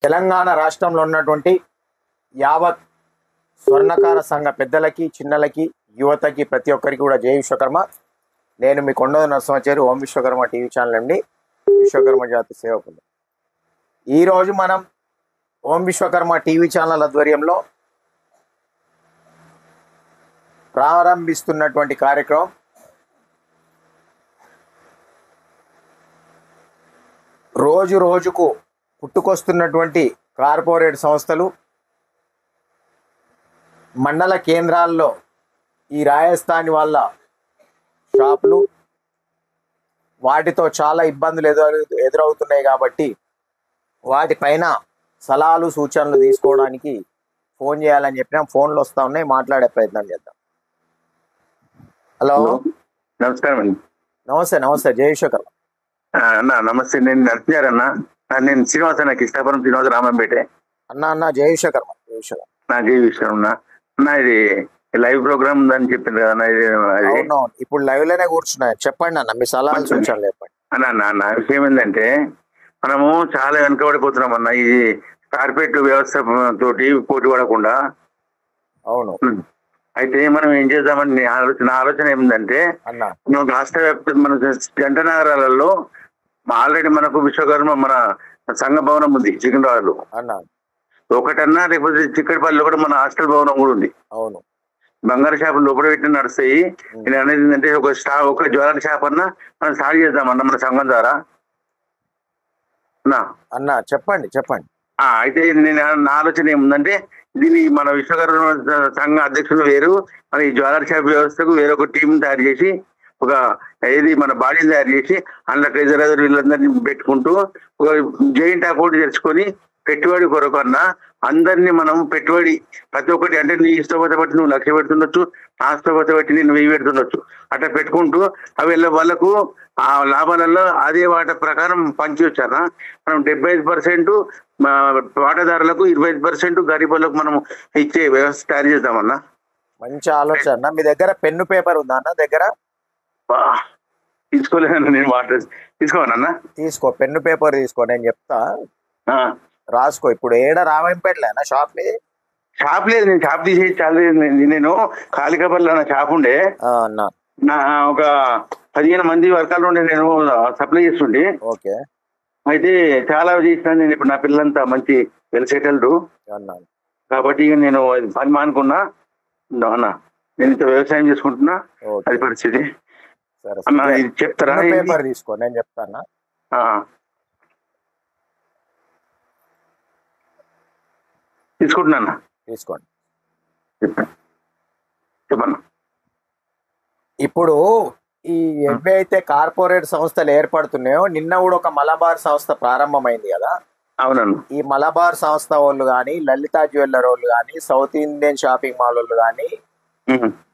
తెలంగాణ రాష్ట్రంలో ఉన్నటువంటి యావత్ స్వర్ణకార సంఘ పెద్దలకి, చిన్నలకి, యువతకి, ప్రతి ఒక్కరికి కూడా జై విశ్వకర్మ. నేను మీ కొండ నరసింహాచారి, ఓం విశ్వకర్మ టీవీ ఛానల్ అండి, విశ్వకర్మ జాతి సేవకులు. ఈరోజు మనం ఓం విశ్వకర్మ టీవీ ఛానల్ ఆధ్వర్యంలో ప్రారంభిస్తున్నటువంటి కార్యక్రమం రోజు రోజుకు పుట్టుకొస్తున్నటువంటి కార్పొరేట్ సంస్థలు, మండల కేంద్రాల్లో ఈ రాజస్థానీ వాళ్ళ షాపులు, వాటితో చాలా ఇబ్బందులు ఎదురవుతున్నాయి. కాబట్టి వాటిపైన సలహాలు, సూచనలు తీసుకోవడానికి ఫోన్ చేయాలని చెప్పినా ఫోన్లు వస్తూ ఉన్నాయి, మాట్లాడే ప్రయత్నం చేద్దాం. హలో, నమస్కారం అండి. నమస్తే జయశేఖర్ అన్న. నమస్తే, నేను నరసింహారన్న. నేను శ్రీనివాస, నాకు ఇష్టాపురం శ్రీనివాస, రామంపేటే. అన్న జయశేఖర్ నా జై విషయం అన్న. ఇది లైవ్ ప్రోగ్రామ్ ఉందని చెప్పింది కదా ఇది. ఇప్పుడు లైవ్ లోనే కూర్చున్నాయి. చెప్పండి అన్న, మీ సలహాలు, సూచనలు చెప్పండి. అన్న విషయం ఏంటంటే, మనము చాలా వెనకబడిపోతున్నాం అన్న. ఈ కార్పొరేట్ వ్యవస్థ తోటి పోటీ పడకుండా. అవును. అయితే మనం ఏం చేద్దామని నా ఆలోచన ఏమిందంటే, మనం రాష్ట్ర వ్యాప్తంగా మన జంట నగరాలలో ఆల్రెడీ మనకు విశ్వకర్మ మన సంఘ భవనం ఉంది సికింద్రాబాద్లో ఒకటన్నా, లేకపోతే చిక్కడిపల్లిలో కూడా మన హాస్టల్ భవనం కూడా ఉంది. అవును. బంగారు షాపులు లోపల పెట్టి నడుస్తాయి. నేను అనేది ఏంటంటే, ఒక జ్యువెలరీ షాప్ అన్నా మనం స్టార్ట్ చేద్దామన్నా మన సంఘం ద్వారా. అన్నా చెప్పండి. అయితే నేను నా ఆలోచన ఏముందంటే, దీన్ని మన విశ్వకర్మ సంఘ అధ్యక్షులు వేరు, మన ఈ జ్యువెలరీ షాప్ వ్యవస్థకు వేరొక టీం తయారు చేసి, ఒక మన బాడీని తయారు చేసి, అందులో ట్రెజరర్ వీళ్ళందరినీ పెట్టుకుంటూ ఒక జాయింట్ అకౌంట్ తెచ్చుకొని, పెట్టుబడి కొరకు అన్నా అందరినీ మనం పెట్టుబడి ప్రతి ఒక్కటి, అంటే నీ ఇష్టపోతే బట్టి నువ్వు 1,00,000 పెడుతుండొచ్చు, నా ఇష్టపోతే బట్టి నేను 1,000 పెడుతుండొచ్చు. అట్లా పెట్టుకుంటూ అవి వాళ్ళకు ఆ లాభాలలో అదే వాట ప్రకారం పంచొచ్చానా. మనం 75% వాటాదారులకు, 25% గరీబులకు మనం ఇచ్చే వ్యవస్థ తయారు చేద్దామన్నా. మంచి ఆలోచన. మీ దగ్గర పెన్ను పేపర్ ఉందా అన్న? దగ్గర తీసుకోలేదన్న. నేను వాటర్ తీసుకోవాలన్నా. తీసుకో, పెన్ను పేపర్ తీసుకో, నేను చెప్తా, రాసుకో. ఇప్పుడు ఏడ రామాయంపేటలేనా షాప్? మీద షాప్ లేదు, నేను షాప్ తీసేసి చాలా. నేను కాళికాపల్లిలో నా షాప్ ఉండే, నా ఒక 15 మంది వర్కర్లు ఉండే, నేను సప్లై చేస్తుండే. ఓకే. అయితే చాలా చేసినాను నేను. ఇప్పుడు నా పిల్లలంతా మంచి వెల్ సెటిల్డ్ కాబట్టి ఇక నేను పని మానుకున్నా అన్న. నేను ఇంత వ్యవసాయం చేసుకుంటున్నా, అది పరిస్థితి. అన్న ఇది చెప్తారా? పేపర్ తీసుకో, నేను చెప్తానా. తీసుకుంటున్నా. తీసుకోండి. చెప్పన్నా. ఇప్పుడు ఈ ఏవైతే కార్పొరేట్ సంస్థలు ఏర్పడుతున్నాయో, నిన్న కూడా ఒక మలబార్ సంస్థ ప్రారంభమైంది కదా. అవునన్నా. ఈ మలబార్ సంస్థ వాళ్ళు కానీ, లలితా జ్యువెల్లర్ వాళ్ళు కానీ, సౌత్ ఇండియన్ షాపింగ్ మాల్ వాళ్ళు కానీ,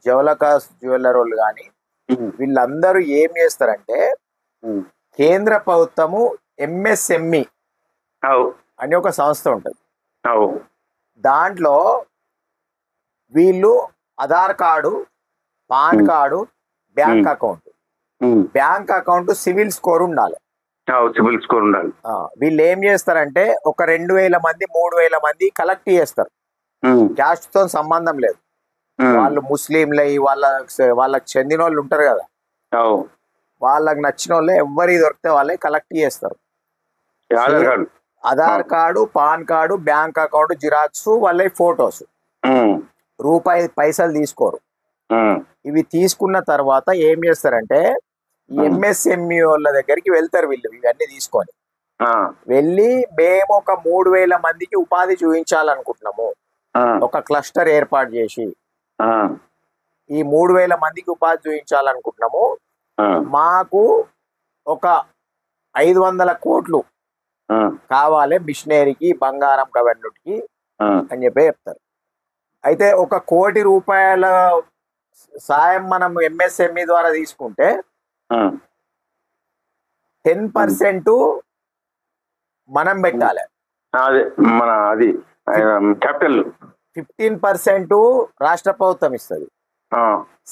జవలకాస్ జ్యువెల్లర్ వాళ్ళు కానీ, వీళ్ళందరూ ఏం చేస్తారంటే, కేంద్ర ప్రభుత్వము MSME అని ఒక సంస్థ ఉంటుంది. దాంట్లో వీళ్ళు Aadhaar card, pan card, bank account, civil score ఉండాలి. వీళ్ళు ఏం చేస్తారంటే, ఒక 2,000 మంది 3,000 మంది కలెక్ట్ చేస్తారు. క్యాస్ట్ తో సంబంధం లేదు. వాళ్ళు ముస్లింలై, వాళ్ళకి చెందిన వాళ్ళు ఉంటారు కదా, వాళ్ళకి నచ్చిన వాళ్ళే, ఎవరి దొరికితే వాళ్ళే కలెక్ట్ చేస్తారు. Aadhaar card, pan card, bank account xerox, వాళ్ళ ఫొటోస్. పైసలు తీసుకోరు. ఇవి తీసుకున్న తర్వాత ఏం చేస్తారంటే, ఈ MSME వాళ్ళ దగ్గరికి వెళ్తారు వీళ్ళు. ఇవన్నీ తీసుకొని వెళ్ళి, మేము ఒక 3,000 మందికి ఉపాధి చూపించాలనుకుంటున్నాము, ఒక క్లస్టర్ ఏర్పాటు చేసి ఈ 3,000 మందికి ఉపాధి చూపించాలనుకుంటున్నాము, మాకు ఒక 500 కోట్లు కావాలి మిషనరీకి, బంగారం కవన్నుటికి అని చెప్తారు. అయితే 1 కోటి రూపాయల సాయం మనం MSME ద్వారా తీసుకుంటే 10% మనం పెట్టాలి. 15% రాష్ట్ర ప్రభుత్వం ఇస్తుంది,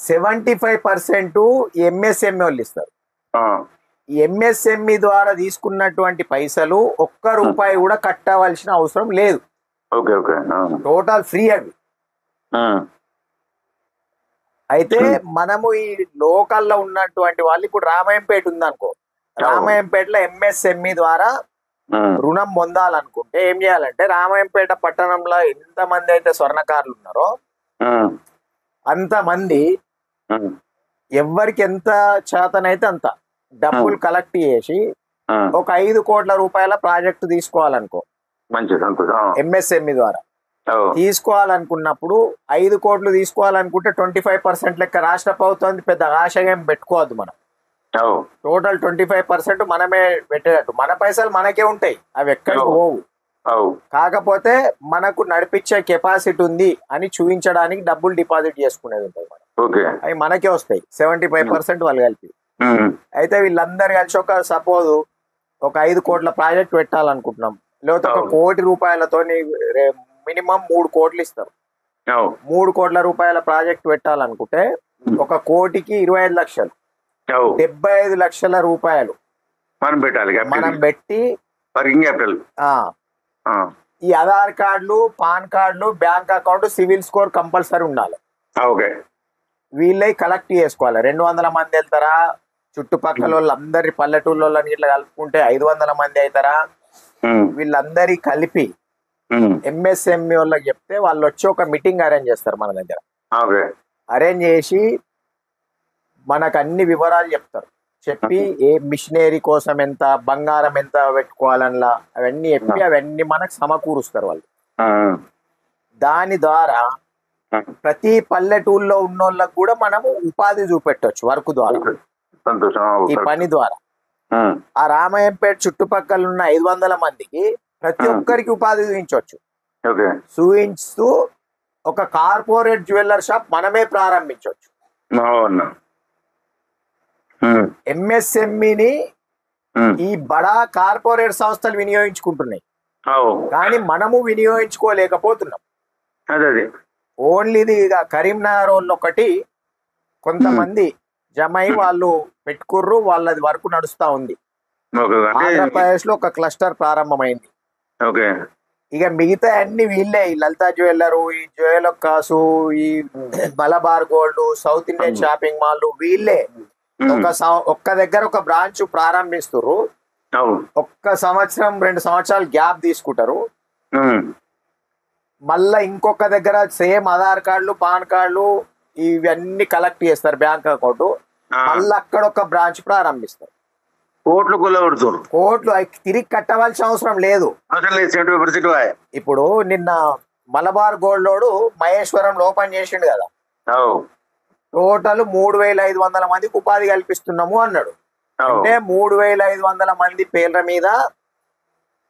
75% MSME వాళ్ళు ఇస్తారు. ఈ ఎంఎస్ఎంఈ ద్వారా తీసుకున్నటువంటి పైసలు ఒక్క రూపాయి కూడా కట్టవలసిన అవసరం లేదు. Okay okay. టోటల్ ఫ్రీ అవి. అయితే మనము ఈ లోకల్లో ఉన్నటువంటి వాళ్ళు ఇప్పుడు రామాయంపేట ఉందనుకో, రామాయంపేటలో ఎంఎస్ఎంఈ ద్వారా రుణం పొందాలనుకుంటే ఏం చేయాలంటే, రామాయంపేట పట్టణంలో ఎంతమంది అయితే స్వర్ణకారులు ఉన్నారో అంతమంది ఎవరికి ఎంత చేతనైతే అంత డబ్బులు కలెక్ట్ చేసి ఒక 5 కోట్ల రూపాయల ప్రాజెక్టు తీసుకోవాలనుకో, ఎంఎస్ఎంఈ ద్వారా తీసుకోవాలనుకున్నప్పుడు 5 కోట్లు తీసుకోవాలనుకుంటే 25% లెక్క రాష్ట్ర ప్రభుత్వం పెద్ద ఆశగా ఏం పెట్టుకోవద్దు. మనం టోటల్ 25% మనమే పెట్టేటట్టు, మన పైసలు మనకే ఉంటాయి, అవి ఎక్కడికి పోవు. కాకపోతే మనకు నడిపించే కెపాసిటీ ఉంది అని చూపించడానికి డబ్బులు డిపాజిట్ చేసుకునేది ఉంటుంది. మనం అవి మనకే వస్తాయి 75% వాళ్ళు కలిపి. అయితే వీళ్ళందరూ కలిసి ఒక సపోజ్ ఒక 5 కోట్ల ప్రాజెక్ట్ పెట్టాలనుకుంటున్నాం, లేకపోతే 1 కోటి రూపాయలతో మినిమం 3 కోట్లు ఇస్తారు. 3 కోట్ల రూపాయల ప్రాజెక్ట్ పెట్టాలనుకుంటే 1 కోటికి 25 లక్షలు, 75 లక్షల రూపాయలు మనం పెట్టాలి. మనం పెట్టి ఈ ఆధార్ కార్డులు, పాన్ కార్డులు, bank account, civil score compulsory ఉండాలి. వీళ్ళే కలెక్ట్ చేసుకోవాలి. 200 మంది వెళ్తారా, చుట్టుపక్కల వాళ్ళందరి పల్లెటూళ్ళని ఇట్లా కలుపుకుంటే 500 మంది అవుతారా, వీళ్ళందరి కలిపి ఎంఎస్ఎంఈ వాళ్ళకి చెప్తే వాళ్ళు వచ్చి ఒక మీటింగ్ అరేంజ్ చేస్తారు మన దగ్గర. అరేంజ్ చేసి మనకు అన్ని వివరాలు చెప్తారు. చెప్పి ఏ మిషనరీ కోసం ఎంత, బంగారం ఎంత పెట్టుకోవాలన్నా అవన్నీ చెప్పి అవన్నీ మనకు సమకూరుస్తారు వాళ్ళు. దాని ద్వారా ప్రతి పల్లెటూళ్ళలో ఉన్నోళ్ళకి కూడా మనము ఉపాధి చూపెట్టవచ్చు వర్క్ ద్వారా, ఈ పని ద్వారా. ఆ రామాయంపేట చుట్టుపక్కల ఉన్న 500 మందికి ప్రతి ఒక్కరికి ఉపాధి చూపించవచ్చు. చూపించుతూ ఒక కార్పొరేట్ జ్యువెలర్ షాప్ మనమే ప్రారంభించవచ్చు. ఎంఎస్ఎంఈని ఈ బడా కార్పొరేట్ సంస్థలు వినియోగించుకుంటున్నాయి, కానీ మనము వినియోగించుకోలేకపోతున్నాం. ఓన్లీది ఇక కరీంనగర్ వాళ్ళు ఒకటి కొంతమంది జమై వాళ్ళు పెట్టుకుర్రు, వాళ్ళది వర్క్ నడుస్తా ఉంది. ఆంధ్రప్రదేశ్ లో ఒక క్లస్టర్ ప్రారంభమైంది. ఇక మిగతా అన్ని వీళ్ళే, ఈ లలితా జ్యువెల్లరు, ఈ జ్యువెలకాసు, ఈ Malabar gold, south Indian shopping mall, వీళ్ళే ఒక్క దగ్గర ఒక బ్రాంచ్ ప్రారంభిస్తుర్రు. 1 సంవత్సరం 2 సంవత్సరాలు గ్యాప్ తీసుకుంటారు, మళ్ళా ఇంకొక దగ్గర సేమ్ ఆధార్ కార్డులు, పాన్ కార్డులు ఇవన్నీ కలెక్ట్ చేస్తారు, బ్యాంక్ అకౌంట్, మళ్ళీ అక్కడ ఒక బ్రాంచ్ ప్రారంభిస్తారు. కోట్లు తిరిగి కట్టవలసిన అవసరం లేదు. ఇప్పుడు నిన్న మలబార్ గోల్డ్ లోడు మహేశ్వరంలో ఓపెన్ చేసిండు కదా, టోటల్ 3500 మందికి ఉపాధి కల్పిస్తున్నాము అన్నాడు. అంటే 3500 మంది పేర్ల మీద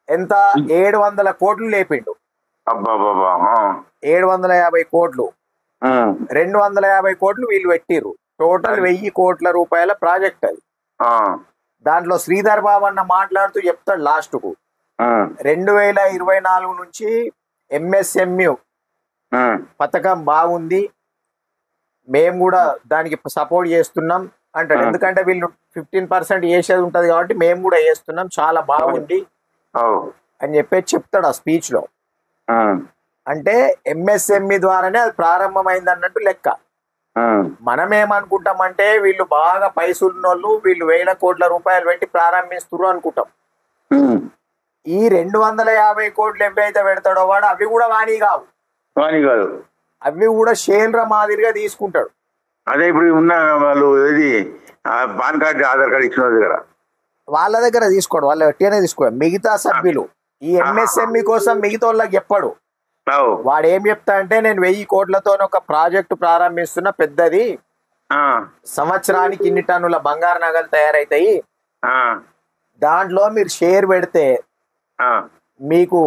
ఎంత 700 కోట్లు లేపిండు. 750 కోట్లు, 250 కోట్లు వీళ్ళు పెట్టిర్రు. టోటల్ 1000 కోట్ల రూపాయల ప్రాజెక్ట్ అది. దాంట్లో శ్రీధర్ బాబు అన్న మాట్లాడుతూ చెప్తాడు లాస్ట్ కు, 2024 నుంచి ఎంఎస్ఎంఈ పథకం బాగుంది, మేము కూడా దానికి సపోర్ట్ చేస్తున్నాం అంటాడు. ఎందుకంటే వీళ్ళు 15% వేసేది ఉంటది కాబట్టి మేము కూడా వేస్తున్నాం, చాలా బాగుంది అని చెప్పేసి చెప్తాడు ఆ స్పీచ్ లో. అంటే ఎంఎస్ఎంఈ ద్వారానే అది ప్రారంభమైంది అన్నట్టు లెక్క. మనం ఏమనుకుంటామంటే వీళ్ళు బాగా పైసలున్నోళ్ళు, వీళ్ళు 1000 కోట్ల రూపాయలు పెట్టి ప్రారంభిస్తున్నారు అనుకుంటాం. ఈ 250 కోట్లు ఎవరైతే పెడతాడో వాడు అవి కూడా వాణి కావు, అవి కూడా షేర్ల మాదిరిగా తీసుకుంటాడు. అదే ఇప్పుడు ఉన్న వాళ్ళు ఏది పాన్ కార్డు, ఆధార్ కార్డు ఇచ్చిన దగ్గర వాళ్ళ దగ్గర తీసుకోడు, వాళ్ళు ఎట్టిగానే తీసుకోడు. మిగతా సభ్యులు ఈ ఎంఎస్ఎంఈ కోసం మిగతా వాళ్ళకి చెప్పాడు. వాడు ఏం చెప్తా అంటే, నేను 1000 కోట్లతో ఒక ప్రాజెక్టు ప్రారంభిస్తున్నా పెద్దది, సంవత్సరానికి ఇన్ని టన్నుల బంగారు నగలు తయారైతాయి, దాంట్లో మీరు షేర్ పెడితే మీకు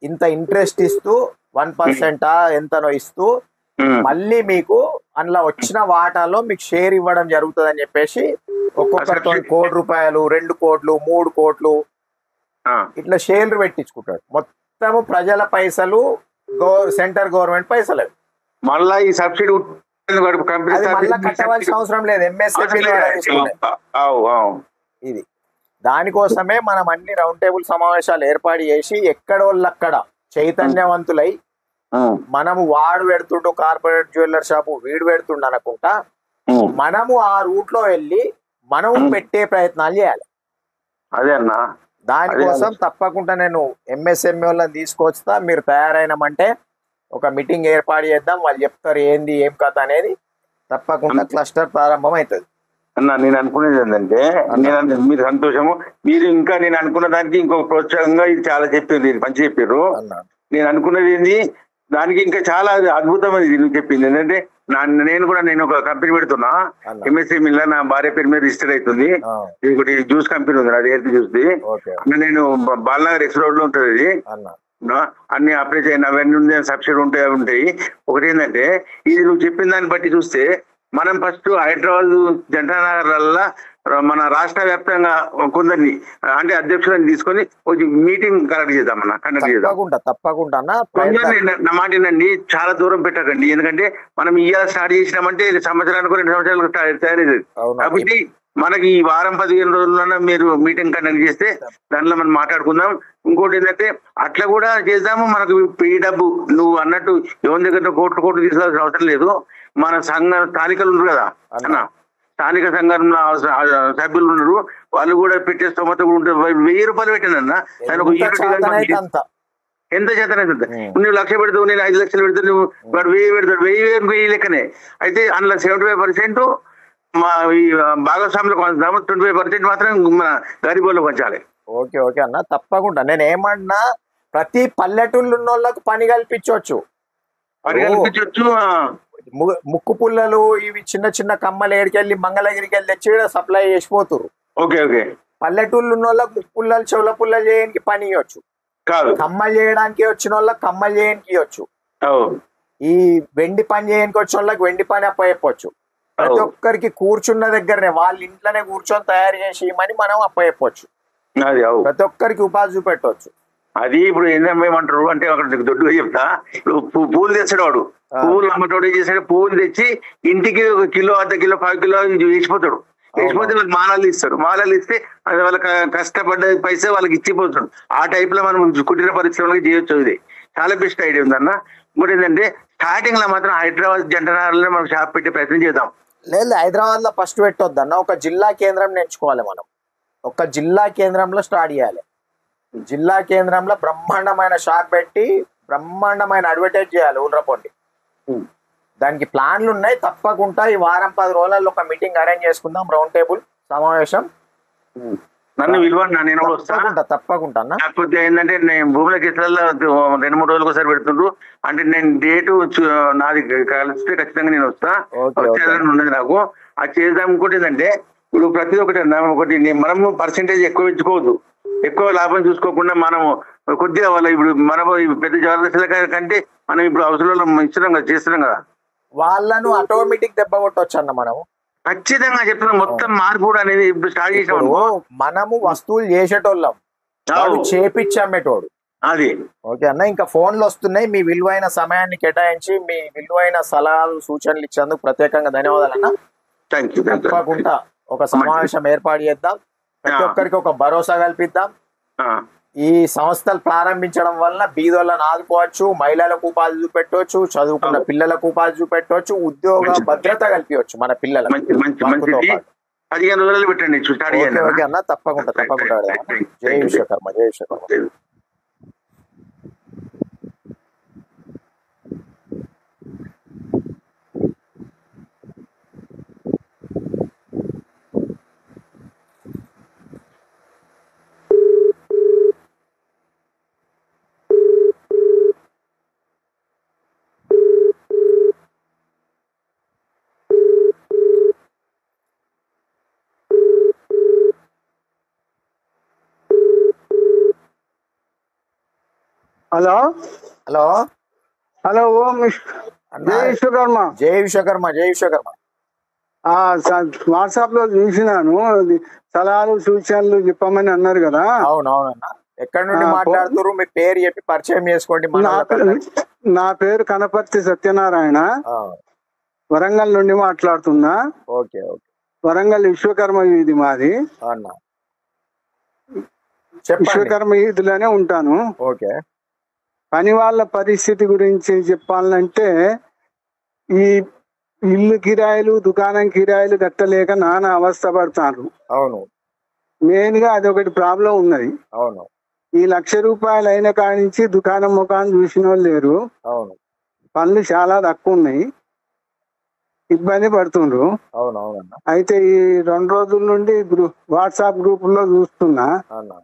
ఇంత ఇంట్రెస్ట్ ఇస్తూ 1% ఎంతనో ఇస్తూ మళ్ళీ మీకు అందులో వచ్చిన వాటాలో మీకు షేర్ ఇవ్వడం జరుగుతుంది అని చెప్పేసి ఒక్కొక్కరితో 1 కోటి రూపాయలు, 2 కోట్లు, 3 కోట్లు ఇట్లా షేర్లు పెట్టించుకుంటాడు. మొత్తము ప్రజల పైసలు, సెంటర్ గవర్నమెంట్ పైసలు. మళ్ళా ఈ సబ్సిడీ మళ్ళీ కట్టవలసిన అవసరం లేదు. ఎంఎస్ఎంఈ ఇది దానికోసమే మనం అన్ని రౌండ్ టేబుల్ సమావేశాలు ఏర్పాటు చేసి ఎక్కడోళ్ళక్కడ చైతన్యవంతులై మనము వాడు పెడుతుండు కార్పొరేట్ జ్యువెలర్ షాపు వీడు పెడుతుండు అనుకుంటా మనము ఆ రూట్ లో వెళ్ళి మనము పెట్టే ప్రయత్నాలు చేయాలి. అదే అన్న, దానికోసం తప్పకుండా నేను ఎంఎస్ఎంఈ వాళ్ళని తీసుకొస్తా. మీరు తయారైనమంటే ఒక మీటింగ్ ఏర్పాటు చేద్దాం, వాళ్ళు చెప్తారు ఏంది ఏం కథ అనేది. తప్పకుండా క్లస్టర్ ప్రారంభం అవుతుంది అన్న. నేను అనుకునేది ఏంటంటే, మీరు సంతోషము, మీరు ఇంకా నేను అనుకున్న దానికి ఇంకొక ప్రోత్సాహంగా ఇది చాలా చెప్పారు, ఇది మంచి చెప్పారు. నేను అనుకున్నది ఏంది, దానికి ఇంకా చాలా అద్భుతమైనది నువ్వు చెప్పింది ఏంటంటే, నేను ఒక కంపెనీ పెడుతున్నా ఎంఎస్ఎంఈలో, నా భార్య పేరు మీద రిజిస్టర్ అవుతుంది. ఇంకోటి జ్యూస్ కంపెనీ ఉంది, అది హెల్త్ జ్యూస్ది. నేను బాలనగర్ ఎక్స్ రోడ్ లో ఉంటుంది అది. అన్ని అప్లై చేయను, అవన్నీ సబ్సిడీ ఉంటాయి. ఒకటి ఏంటంటే, ఇది నువ్వు చెప్పిన దాన్ని బట్టి చూస్తే మనం ఫస్ట్ హైదరాబాద్ జంటనగర్ల మన రాష్ట్ర వ్యాప్తంగా కొందరిని అంటే అధ్యక్షులను తీసుకొని మీటింగ్ కండక్ట్ చేద్దామన్నా. తప్పకుండా నా మాట ఏంటండి, చాలా దూరం పెట్టకండి. ఎందుకంటే మనం ఇవాళ స్టార్ట్ చేసినామంటే సంవత్సరానికి 2 సంవత్సరాలు తయారవుతుంది. కాబట్టి మనకి ఈ వారం 15 రోజుల్లోనే మీరు మీటింగ్ కండక్ట్ చేస్తే దానిలో మనం మాట్లాడుకుందాం. ఇంకోటి ఏంటంటే అట్లా కూడా చేద్దాము. మనకు ఈ డబ్బు నువ్వు అన్నట్టు ఎవరి దగ్గర కోట్లు తీసుకోవాల్సిన అవసరం లేదు. మన స్థానికలు ఉన్నారు కదా అన్న, స్థానిక సంఘంలో సభ్యులు ఉన్నారు, వాళ్ళు కూడా పెట్టే స్తోమత కూడా ఉంటుంది. 1000 రూపాయలు పెట్టానన్నా, దాని ఒక ఎంత చేతనైతే నువ్వు 1,00,000 పెడతావు, నేను 5 లక్షలు పెడతావు, నువ్వు వాడు 1000 పెడతాడు, 1000 లెక్కనే. అయితే అందులో 75% మా ఈ భాగస్వాములకు పంచుతాము, 25% మాత్రం మన గరీబులకు పంచాలి. ఓకే అన్న, తప్పకుండా. నేను ఏమన్నా ప్రతి పల్లెటూళ్ళు ఉన్న వాళ్ళకు పని కల్పించవచ్చు. ముక్కు పుల్లలు ఇవి చిన్న చిన్న కమ్మలు ఏడికెళ్ళి మంగళగిరికి వెళ్ళి తెచ్చి సప్లై చేసిపోతురు. పల్లెటూళ్ళు ఉన్న వాళ్ళకి ముక్కు పుల్లలు చెవుల పుల్లలు చేయడానికి పని ఇవ్వచ్చు, కమ్మలు చేయడానికి వచ్చిన వాళ్ళకి కమ్మలు చేయడానికి ఇవ్వచ్చు, ఈ వెండి పని చేయడానికి వచ్చిన వాళ్ళకి వెండి పని అప్పచెప్పొచ్చు. ప్రతి ఒక్కరికి కూర్చున్న దగ్గరనే వాళ్ళ ఇంట్లోనే కూర్చొని తయారు చేసి ఇవ్వమని మనం అప్పచెప్పొచ్చు. ప్రతి ఒక్కరికి ఉపాధి చూపెట్టవచ్చు. అది ఇప్పుడు ఏమంటారు అంటే అక్కడ దొడ్డుగా చెప్తా, ఇప్పుడు పూలు తెచ్చాడు, పువ్వులు అమ్మటోడు ఏం చేశాడు, పువ్వులు తెచ్చి ఇంటికి 1 కిలో, అర్ధ కిలో, 5 కిలో వేసిపోతాడు. వేసిపోతే వాళ్ళకి మాలలు ఇస్తాడు. మాలలు ఇస్తే అది వాళ్ళకి కష్టపడ్డ పైసే వాళ్ళకి ఇచ్చిపోతాడు. ఆ టైప్ లో మనం కుటీర పరిశ్రమలకు చేయొచ్చు. ఇది చాలా బెస్ట్ ఐడియా ఉందన్న. ఇంకోటి ఏంటంటే స్టార్టింగ్ లో మాత్రం హైదరాబాద్ జంటనగర్లో మనం షాప్ పెట్టే ప్రయత్నం చేద్దాం. లేదు, హైదరాబాద్ లో ఫస్ట్ పెట్టొద్దన్న, ఒక జిల్లా కేంద్రం ఎంచుకోవాలి. మనం ఒక జిల్లా కేంద్రంలో స్టార్ట్ చేయాలి. జిల్లా కేంద్రంలో బ్రహ్మాండమైన షాప్ పెట్టి బ్రహ్మాండమైన అడ్వర్టైజ్ చేయాలి. ఊళ్ళపొండి దానికి ప్లాన్లు ఉన్నాయి. తప్పకుండా ఈ వారం 10 రోజులలో ఒక మీటింగ్ అరేంజ్ చేసుకుందాం, రౌండ్ టేబుల్ సమావేశం. నన్ను విలువన్నా, నేను వస్తాను తప్పకుండా. కాకపోతే ఏంటంటే నేను భూముల కేసులలో 2-3 రోజులకు ఒకసారి పెడుతుండ్రు. అంటే నేను డేటు నాది కలిస్తే ఖచ్చితంగా నేను వస్తా, వచ్చేదని ఉన్నది నాకు. అది చేద్దాం. ఇంకోటి ఏంటంటే ఇప్పుడు ప్రతి ఒకటి మనము పర్సెంటేజ్ ఎక్కువ ఇచ్చుకోవద్దు, ఎక్కువ లాభం చూసుకోకుండా మనము కొద్దిగా వాళ్ళ ఇప్పుడు మనము పెద్ద జ్యువెలర్స్ల కంటే మనం ఇప్పుడు అవసరంలో ఇస్తున్నాం కదా, చేస్తున్నాం కదా, వాళ్ళను ఆటోమేటిక్ దెబ్బ కొట్టవచ్చు అన్న. మనము ఖచ్చితంగా చెప్తున్నాం. మొత్తం మార్పు అనేది ఇప్పుడు స్టార్ట్ చేసాము. మనము వస్తువులు చేసేటోళ్ళం, చేపిచ్చమ్మేటోడు. అది ఓకే అన్న. ఇంకా ఫోన్లు వస్తున్నాయి. మీ విలువైన సమయాన్ని కేటాయించి మీ విలువైన సలహాలు సూచనలు ఇచ్చేందుకు ప్రత్యేకంగా ధన్యవాదాలు అన్న. తప్పకుండా ఒక సమావేశం ఏర్పాటు చేద్దాం, ప్రతి ఒక్కరికి ఒక భరోసా కల్పిద్దాం. ఈ సంస్థలు ప్రారంభించడం వల్ల బీదోళ్ళని ఆదుకోవచ్చు, మహిళలకు ఉపాధి చూపెట్టవచ్చు, చదువుకున్న పిల్లలకు ఉపాధి చూపెట్టవచ్చు, ఉద్యోగ భద్రత కల్పించవచ్చు మన పిల్లలకు. 15 రోజులు పెట్టండి. ఓకే అన్న, తప్పకుండా. జై విశ్వకర్మ, జై విశ్వకర్మ. హలో ఓం జై విశ్వకర్మ. జై విశ్వకర్మ, జై విశ్వకర్మ. వాట్సాప్ లో చూసినాను, సలహాలు సూచనలు చెప్పమని అన్నారు కదా. అవునవునన్నా. ఎక్కడి నుండి మాట్లాడుతున్నారు? మీ పేరు చెప్పి పరిచయం చేసుకోండి. నా పేరు కనపర్తి సత్యనారాయణ, వరంగల్ నుండి మాట్లాడుతున్నా. ఓకే. వరంగల్ విశ్వకర్మ వీధి మాది. చెప్పండి. విశ్వకర్మ వీధిలోనే ఉంటాను. ఓకే. పని వాళ్ళ పరిస్థితి గురించి చెప్పాలంటే ఈ ఇల్లు కిరాయిలు దుకాణం కిరాయిలు కట్టలేక నానా అవస్థ పడతారు. అవును మెయిన్ గా అదొకటి ప్రాబ్లం ఉన్నది. అవును ఈ ₹1,00,000 అయిన కాడి నుంచి దుకాణం ముఖాన్ని చూసిన వాళ్ళు లేరు. అవును పనులు చాలా తక్కువ ఉన్నాయి, ఇబ్బంది పడుతుండ్రు. అవును అవునన్నా. అయితే ఈ 2 రోజుల నుండి వాట్సాప్ గ్రూపుల్లో చూస్తున్నా, అన్నా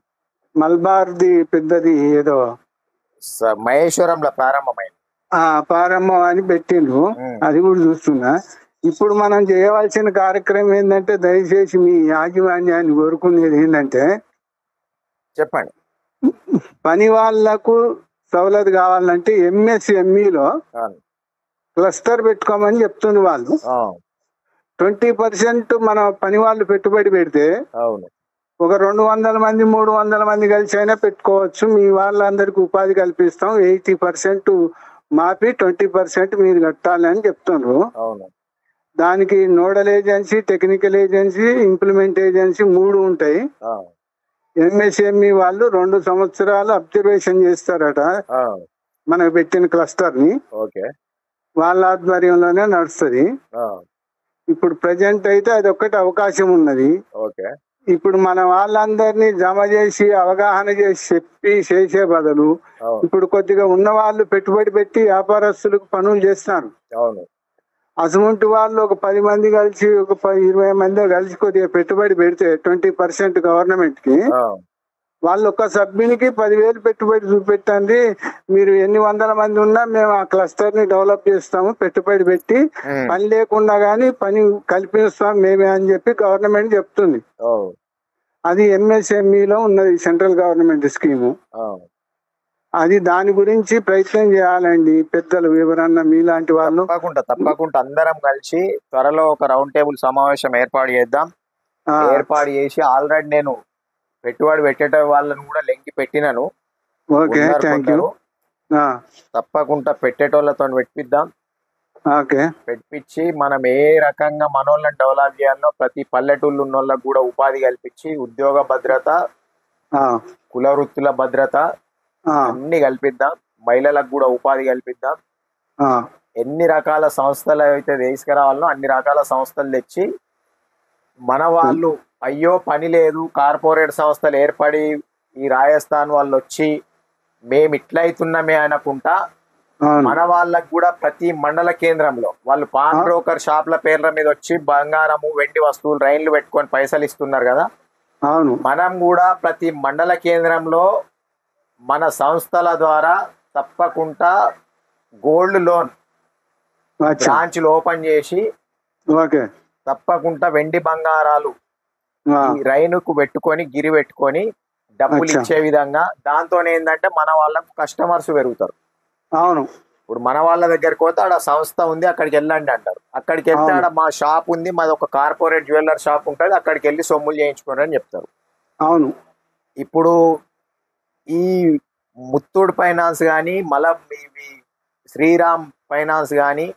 మల్బార్ది పెద్దది ఏదో మహేశ్వరంలో ప్రారంభమైంది. ప్రారంభం అని పెట్టిండ్రు, అది కూడా చూస్తున్నా. ఇప్పుడు మనం చేయవలసిన కార్యక్రమం ఏంటంటే, దయచేసి మీ యాజమాన్యాన్ని కోరుకునేది ఏంటంటే, చెప్పండి. పని వాళ్లకు సవలతు కావాలంటే MSMEలో క్లస్టర్ పెట్టుకోమని చెప్తుంది వాళ్ళు. 20% మన పని వాళ్ళు పెట్టుబడి పెడితే అవును ఒక 200 మంది 300 మంది కలిసి అయినా పెట్టుకోవచ్చు. మీ వాళ్ళందరికీ ఉపాధి కల్పిస్తాం, 80% మాపి 20% మీరు కట్టాలి అని చెప్తున్నారు. అవును. దానికి nodal agency, technical agency, implement agency 3 ఉంటాయి. MSME వాళ్ళు 2 సంవత్సరాలు అబ్జర్వేషన్ చేస్తారట మనకు పెట్టిన క్లస్టర్ ని. వాళ్ళ ఆధ్వర్యంలోనే నడుస్తుంది. ఇప్పుడు ప్రజెంట్ అయితే అది ఒక్కటి అవకాశం ఉన్నది. ఇప్పుడు మన వాళ్ళందరినీ జమ చేసి అవగాహన చేసి చెప్పి చేసే బదులు ఇప్పుడు కొద్దిగా ఉన్న వాళ్ళు పెట్టుబడి పెట్టి వ్యాపారస్తులకు పనులు చేస్తున్నారు. అటువంటి వాళ్ళు ఒక 10 మంది కలిసి ఒక 20 మంది కలిసి కొద్దిగా పెట్టుబడి పెడితే 20% గవర్నమెంట్ కి, వాళ్ళు ఒక సభ్యునికి 10,000 పెట్టుబడి చూపెట్టండి, మీరు ఎన్ని వందల మంది ఉన్నా మేము ఆ క్లస్టర్ ని డెవలప్ చేస్తాము, పెట్టుబడి పెట్టి పని లేకుండా గానీ పని కల్పిస్తాం మేమే అని చెప్పి గవర్నమెంట్ చెప్తుంది. అది MSMEలో ఉన్నది, సెంట్రల్ గవర్నమెంట్ స్కీము. అది దాని గురించి ప్రయత్నం చేయాలండి పెద్దలు, ఎవరన్నా మీలాంటి వాళ్ళు. తప్పకుండా అందరం కలిసి త్వరలో ఒక రౌండ్ టేబుల్ సమావేశం ఏర్పాటు చేద్దాం. ఏర్పాటు చేసి ఆల్రెడీ నేను పెట్టుబడి పెట్టేట వాళ్ళని కూడా లెంకి పెట్టినాను. తప్పకుండా పెట్టేటోళ్ళతో పెట్టిద్దాం. పెట్టించి మనం ఏ రకంగా మనోళ్ళని డెవలప్ చేయాలో ప్రతి పల్లెటూళ్ళు ఉన్న వాళ్ళకి కూడా ఉపాధి కల్పించి ఉద్యోగ భద్రత, కుల వృత్తుల భద్రత అన్ని కల్పిద్దాం. మహిళలకు కూడా ఉపాధి కల్పిద్దాం. ఎన్ని రకాల సంస్థలు అయితే తీసుకురావాలనో అన్ని రకాల సంస్థలు తెచ్చి మన వాళ్ళు అయ్యో పని లేదు కార్పొరేట్ సంస్థలు ఏర్పడి ఈ రాజస్థాన్ వాళ్ళు వచ్చి మేము ఇట్లయితున్నామే అనుకుంటా మన వాళ్ళకు కూడా ప్రతి మండల కేంద్రంలో వాళ్ళు పాన్ బ్రోకర్ షాప్ల పేర్ల మీద వచ్చి బంగారము వెండి వస్తువులు రైళ్లు పెట్టుకొని పైసలు ఇస్తున్నారు కదా. మనం కూడా ప్రతి మండల కేంద్రంలో మన సంస్థల ద్వారా తప్పకుండా గోల్డ్ లోన్ బ్రాంచ్లు ఓపెన్ చేసి తప్పకుండా వెండి బంగారాలు రైనుకు పెట్టుకొని గిరి పెట్టుకొని డబ్బులు ఇచ్చే విధంగా, దాంతో ఏంటంటే మన వాళ్ళకు కస్టమర్స్ పెరుగుతారు. ఇప్పుడు మన వాళ్ళ దగ్గరికి పోతే ఆడ సంస్థ ఉంది అక్కడికి వెళ్ళండి అంటారు. అక్కడికి వెళ్తే ఆడ మా షాప్ ఉంది, మాది ఒక కార్పొరేట్ జ్యువెలర్ షాప్ ఉంటుంది, అక్కడికి వెళ్ళి సొమ్ములు చేయించుకోండి అని చెప్తారు. ఇప్పుడు ఈ ముత్తూట్ ఫైనాన్స్ కానీ మళ్ళీ శ్రీరామ్ ఫైనాన్స్ కానీ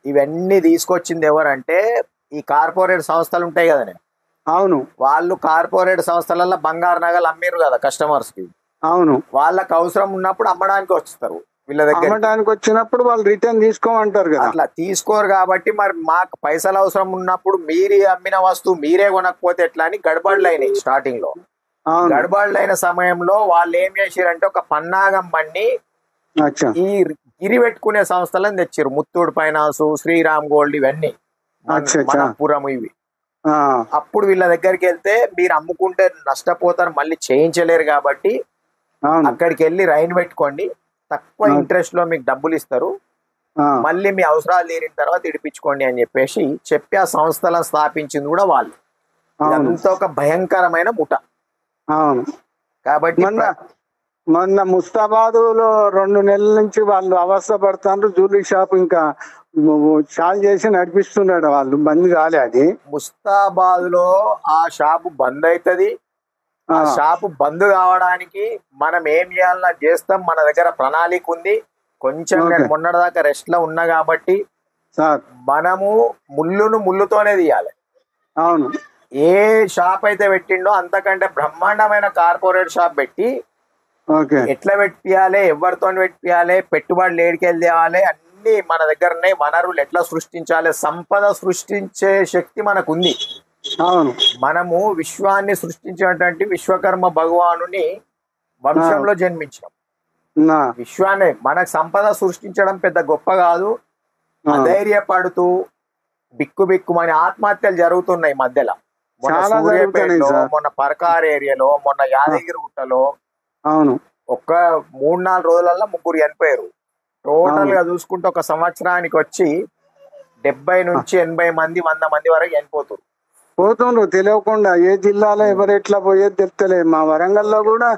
ఇవన్నీ తీసుకొచ్చింది ఎవరంటే ఈ కార్పొరేట్ సంస్థలు ఉంటాయి కదనే. వాళ్ళు కార్పొరేట్ సంస్థలలో బంగారు నగలు అమ్మిరు కదా కస్టమర్స్ కి. వాళ్ళకి అవసరం ఉన్నప్పుడు అమ్మడానికి వస్తారు, వీళ్ళ దగ్గర అమ్మడానికి వచ్చినప్పుడు వాళ్ళు రిటర్న్ తీసుకోమంటారు కదా. అట్లా తీసుకోరు కాబట్టి మరి మాకు పైసలు అవసరం ఉన్నప్పుడు మీరే అమ్మిన వస్తువు మీరే కొనకపోతే ఎట్లా అని గడబడులు అయినాయి స్టార్టింగ్ లో. గడబడులు అయిన సమయంలో వాళ్ళు ఏం చేసారంటే ఒక పన్నాగం బండి ఈ గిరి పెట్టుకునే సంస్థలను తెచ్చారు. ముత్తూట్ ఫైనాన్స్, శ్రీరామ్ గోల్డ్ ఇవన్నీ మనపురం ఇవి. అప్పుడు వీళ్ళ దగ్గరికి వెళ్తే మీరు అమ్ముకుంటే నష్టపోతారు, మళ్ళీ చేయించలేరు కాబట్టి అక్కడికి వెళ్ళి రైన్ పెట్టుకోండి, తక్కువ ఇంట్రెస్ట్ లో మీకు డబ్బులు ఇస్తారు, మళ్ళీ మీ అవసరాలు తీరిన తర్వాత ఇడిపించుకోండి అని చెప్పి ఆ సంస్థలను స్థాపించింది కూడా వాళ్ళు. అంత ఒక భయంకరమైన ముఠ. కాబట్టి మొన్న ముస్తాబాదులో 2 నెలల నుంచి వాళ్ళు అవస్థ పడుతున్నారు. జ్యువెలరీ షాప్ ఇంకా చాలు చేసి నడిపిస్తున్నాడు, వాళ్ళు బంద్ కాలే. అది ముస్తాబాద్ లో ఆ షాపు బంద్ అవుతుంది. ఆ షాపు బంద్ కావడానికి మనం ఏం చేయాలన్నా చేస్తాం, మన దగ్గర ప్రణాళిక ఉంది. కొంచెం నేను మొన్నటిదాకా రెస్ట్ లో ఉన్నా కాబట్టి మనము ముళ్ళును ముళ్ళుతోనే తీయాలి. ఏ షాప్ అయితే పెట్టిండో అంతకంటే బ్రహ్మాండమైన కార్పొరేట్ షాప్ పెట్టి ఓకే ఎట్లా పెట్టియాలి, ఎవరితో పెట్టియాలి, పెట్టుబడులు ఏడికెళ్ళి తేవాలి, అన్ని మన దగ్గర ఉన్నాయి. వనరులు ఎట్లా సృష్టించాలి, సంపద సృష్టించే శక్తి మనకు ఉంది. అవును మనము విశ్వాన్ని సృష్టించినటువంటి విశ్వకర్మ భగవానుని వంశంలో జన్మించినాం. నా విశ్వాన్ని మనకు సంపద సృష్టించడం పెద్ద గొప్ప కాదు. అధైర్యపడుతూ బిక్కు బిక్కుమని ఆత్మహత్యలు జరుగుతున్నాయి మధ్యలో. మొన్న చాలా సూర్యాపేటలో, జరుగుతున్నాయి సార్. మొన్న పరకార్ ఏరియాలో, మొన్న యాదగిరిగుట్టలో అవును ఒక్క 3-4 రోజులలో 3 చనిపోయారు. టోటల్ గా చూసుకుంటే ఒక సంవత్సరానికి వచ్చి 70 నుంచి 80 మంది 100 మంది వరకు చనిపోతారు. పోతుండ్రు తెలియకుండా. ఏ జిల్లాలో ఎవరు ఎట్లా పోయేది తెలుస్తలే. మా వరంగల్లో కూడా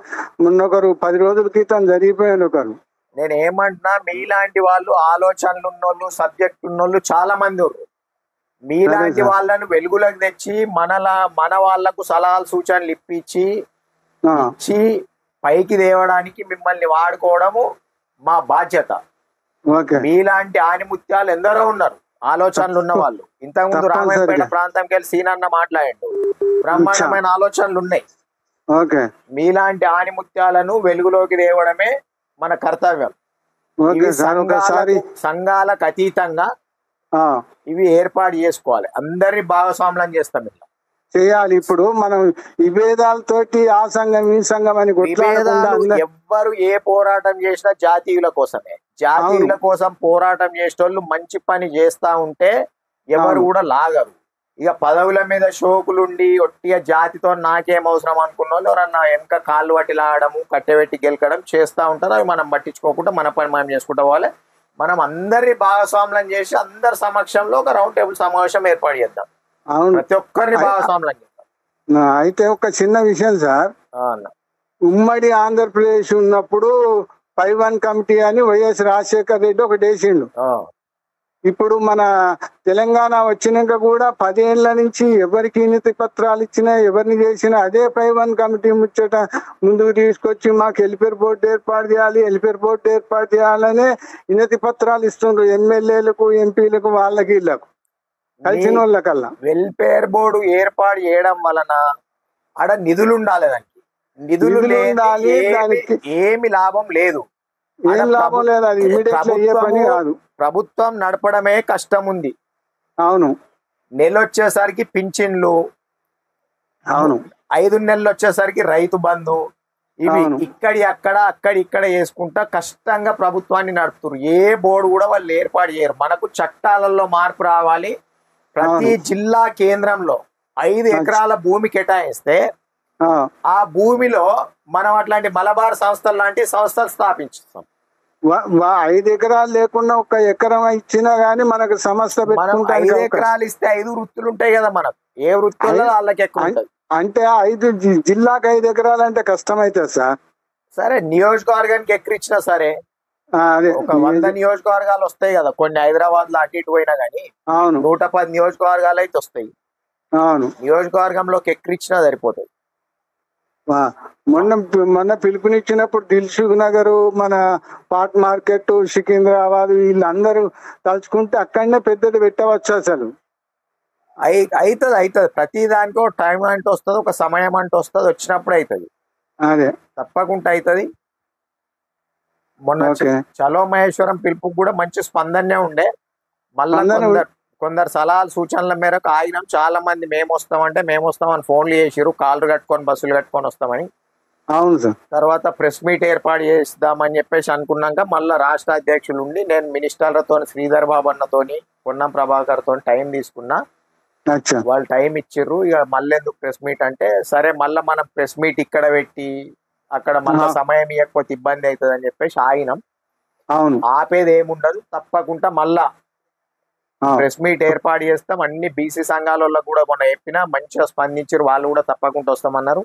మొన్నొకరు 10 రోజుల క్రితం జరిగిపోయారు ఒకరు. నేను ఏమంటున్నా, మీలాంటి వాళ్ళు ఆలోచనలు ఉన్నోళ్ళు, సబ్జెక్ట్ ఉన్నోళ్ళు చాలా మంది ఉన్నారు. మీలాంటి వాళ్ళను వెలుగులోకి తెచ్చి మన వాళ్లకు సలహాలు సూచనలు ఇప్పించి పైకి తేవడానికి మిమ్మల్ని వాడుకోవడము మా బాధ్యత. మీలాంటి ఆనిముత్యాలు ఎందరో ఉన్నారు, ఆలోచనలు ఉన్న వాళ్ళు. ఇంతకుముందు రామాయపేట ప్రాంతంకి వెళ్ళి సీనన్న మాట్లాడిండు, బ్రహ్మాండమైన ఆలోచనలు ఉన్నాయి. మీలాంటి ఆనిముత్యాలను వెలుగులోకి తేవడమే మన కర్తవ్యం. సంఘాలకు అతీతంగా ఇవి ఏర్పాటు చేసుకోవాలి. అందరి భాగస్వామ్యం చేస్తాం ఇట్లా చేయాలి. ఇప్పుడు మనం విభేదాలతోటి ఆ సంఘం ఈ సంఘం అని ఎవ్వరు ఏ పోరాటం చేసినా జాతీయుల కోసమే. జాతీయుల కోసం పోరాటం చేసేటోళ్ళు మంచి పని చేస్తా ఉంటే ఎవరు కూడా లాగరు. ఇక పదవుల మీద షోకులుండి ఒట్టిగా జాతితో నాకేం అవసరం అనుకున్న వాళ్ళు ఎవరన్నా వెనక కాళ్ళు పట్టి లాగడము, కట్టెబెట్టి గెలకడం చేస్తూ ఉంటారు. అవి మనం పట్టించుకోకుండా మన పని మనం చేసుకుంటా పోవాలి. మనం అందరి భాగస్వామ్యం చేసి అందరి సమక్షంలో ఒక రౌండ్ టేబుల్ సమావేశం ఏర్పాటు చేద్దాం. ప్రతి ఒక్కరిని భాగస్వామ్యం చేద్దాం. అయితే ఒక చిన్న విషయం సార్, ఉమ్మడి ఆంధ్రప్రదేశ్ ఉన్నప్పుడు 5-1 కమిటీ అని వైఎస్ రాజశేఖర్ రెడ్డి ఒకటి వేసిండు. ఇప్పుడు మన తెలంగాణ వచ్చినాక కూడా 10 ఏళ్ల నుంచి ఎవరికి వినతి పత్రాలు ఇచ్చినా ఎవరిని చేసినా అదే 5-1 కమిటీ ముచ్చట ముందుకు తీసుకొచ్చి మాకు వెల్ఫేర్ బోర్డు ఏర్పాటు చేయాలనే వినతి పత్రాలు ఇస్తుండ్రు ఎమ్మెల్యేలకు, ఎంపీలకు, వాళ్ళకి, వీళ్ళకు కలిసిన వాళ్ళకల్లా. వెల్ఫేర్ బోర్డు ఏర్పాటు చేయడం వలన ఆడ నిధులు ఉండాలి. దానికి నిధులు ఉండాలి, దానికి ఏమి లాభం లేదు. ఏం లాభం లేదు. అది ఇమీడియట్ అయ్యే పని కాదు. ప్రభుత్వం నడపడమే కష్టం ఉంది. అవును. నెలొచ్చేసరికి పింఛన్లు, అవును, 5 నెలలు వచ్చేసరికి రైతు బంధు, ఇవి అక్కడి వేసుకుంటా కష్టంగా ప్రభుత్వాన్ని నడుపుతారు. ఏ బోర్డు కూడా వాళ్ళు ఏర్పాటు చేయరు. మనకు చట్టాలలో మార్పు రావాలి. ప్రతి జిల్లా కేంద్రంలో 5 ఎకరాల భూమి కేటాయిస్తే ఆ భూమిలో మనం అట్లాంటి మలబార్ సంస్థలు లాంటి సంస్థలు స్థాపించుతాం. 5 ఎకరాలు లేకుండా 1 ఎకరం ఇచ్చినా గానీ మనకు సంస్థ పెట్టుకుంటాం. 5 ఎకరాలు ఇస్తే 5 వృత్తులు ఉంటాయి కదా మనకు. ఏ వృత్తుల్లో వాళ్ళకి ఎక్కువ ఉంటుంది. అంటే 5 జిల్లాకు 5 ఎకరాలు అంటే కష్టం అవుతుంది సార్. సరే, నియోజకవర్గానికి ఎక్కడిచ్చినా సరే ఒక 100 నియోజకవర్గాలు వస్తాయి కదా. కొన్ని హైదరాబాద్ లో అటు ఇటు పోయినా గానీ 110 నియోజకవర్గాలు అయితే వస్తాయి. నియోజకవర్గంలోకి ఎక్కడిచ్చినా సరిపోతాయి. మొన్న పిలుపునిచ్చినప్పుడు దిల్సుఖ్ నగర్, మన పాట్ మార్కెట్, సికింద్రాబాద్ వీళ్ళందరూ తలుచుకుంటే అక్కడనే పెద్దది పెట్టవచ్చు. అసలు అవుతుంది. ప్రతి దానికి ఒక టైం అంటూ వస్తుంది, ఒక సమయం అంటూ వస్తుంది. వచ్చినప్పుడు అవుతుంది, అదే తప్పకుండా అవుతుంది. మొన్న చలో మహేశ్వరం పిలుపుకి కూడా మంచి స్పందనే ఉండే. మళ్ళా కొందరు సలహాలు సూచనల మేరకు ఆగినాం. చాలా మంది మేము వస్తామని ఫోన్లు చేసిరు, కాళ్ళు కట్టుకొని బస్సులు కట్టుకొని వస్తామని. అవును సార్. తర్వాత ప్రెస్ మీట్ ఏర్పాటు చేద్దామని చెప్పేసి అనుకున్నాక మళ్ళీ రాష్ట్ర అధ్యక్షులు ఉండి నేను మినిస్టర్లతో, శ్రీధర్ బాబు అన్నతోని, పొన్నం ప్రభాకర్ తోని టైం తీసుకున్నా. వాళ్ళు టైం ఇచ్చిర్రు. ఇక మళ్ళీ ఎందుకు ప్రెస్ మీట్ అంటే, సరే మళ్ళీ మనం ప్రెస్ మీట్ ఇక్కడ పెట్టి అక్కడ మళ్ళీ సమయం ఇవ్వకపోతే ఇబ్బంది అవుతుంది అని చెప్పేసి ఆగినాం. ఆపేది ఏముండదు, తప్పకుండా మళ్ళా ప్రెస్ మీట్ ఏర్పాటు చేస్తాం. అన్ని బీసీ సంఘాలలో కూడా మొన్న చెప్పినా మంచిగా స్పందించారు. వాళ్ళు కూడా తప్పకుండా వస్తామన్నారు.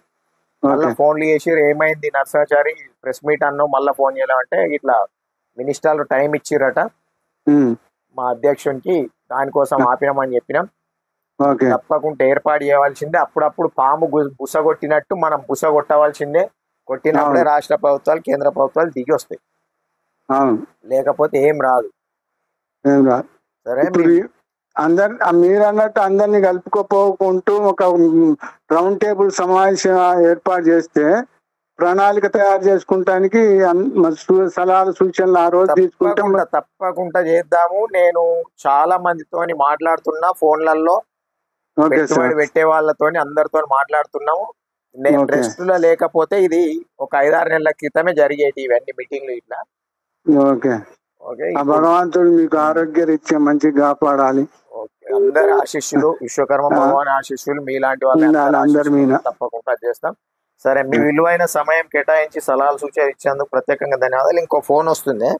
మళ్ళీ ఫోన్లు చేసిరు, ఏమైంది నర్సాచారి ప్రెస్ మీట్ అన్నావు మళ్ళీ ఫోన్ చేయలేమంటే, ఇట్లా మినిస్టర్లు టైం ఇచ్చిరట మా అధ్యక్షునికి, దానికోసం ఆపినామని చెప్పినాం. తప్పకుండా ఏర్పాటు చేయవలసిందే. అప్పుడప్పుడు పాము బుస కొట్టినట్టు మనం బుస కొట్టవలసిందే. కొట్టినప్పుడే రాష్ట్ర ప్రభుత్వాలు, కేంద్ర ప్రభుత్వాలు దిగి వస్తాయి, లేకపోతే ఏం రాదు. సరే, మీరు అన్నట్టు అందరినీ కలుపుకోపోకుంటూ ఒక రౌండ్ టేబుల్ సమావేశం ఏర్పాటు చేస్తే ప్రణాళిక తయారు చేసుకుంటానికి సలహాలు సూచనలు ఆ రోజు తీసుకుంటే తప్పకుండా చేద్దాము. నేను చాలా మందితోని మాట్లాడుతున్నా, ఫోన్లలో పెట్టుబడి పెట్టే వాళ్ళతో అందరితో మాట్లాడుతున్నాము. నేను రెస్ట్ లో లేకపోతే ఇది ఒక 5-6 నెలల క్రితమే జరిగేటి ఇవన్నీ మీటింగ్లు ఇట్లా. ఓకే, భగవంతుడు మీకు ఆరోగ్య రీత్యా మంచిగా కాపాడాలి. అందరి ఆశీస్సులు, విశ్వకర్మ భగవాన్ ఆశీస్సులు మీలాంటి వాళ్ళ తప్పకుండా చేస్తాం. సరే, మీ విలువైన సమయం కేటాయించి సలహాలు సూచనలు ఇచ్చేందుకు ప్రత్యేకంగా ధన్యవాదాలు. ఇంకో ఫోన్ వస్తుంది.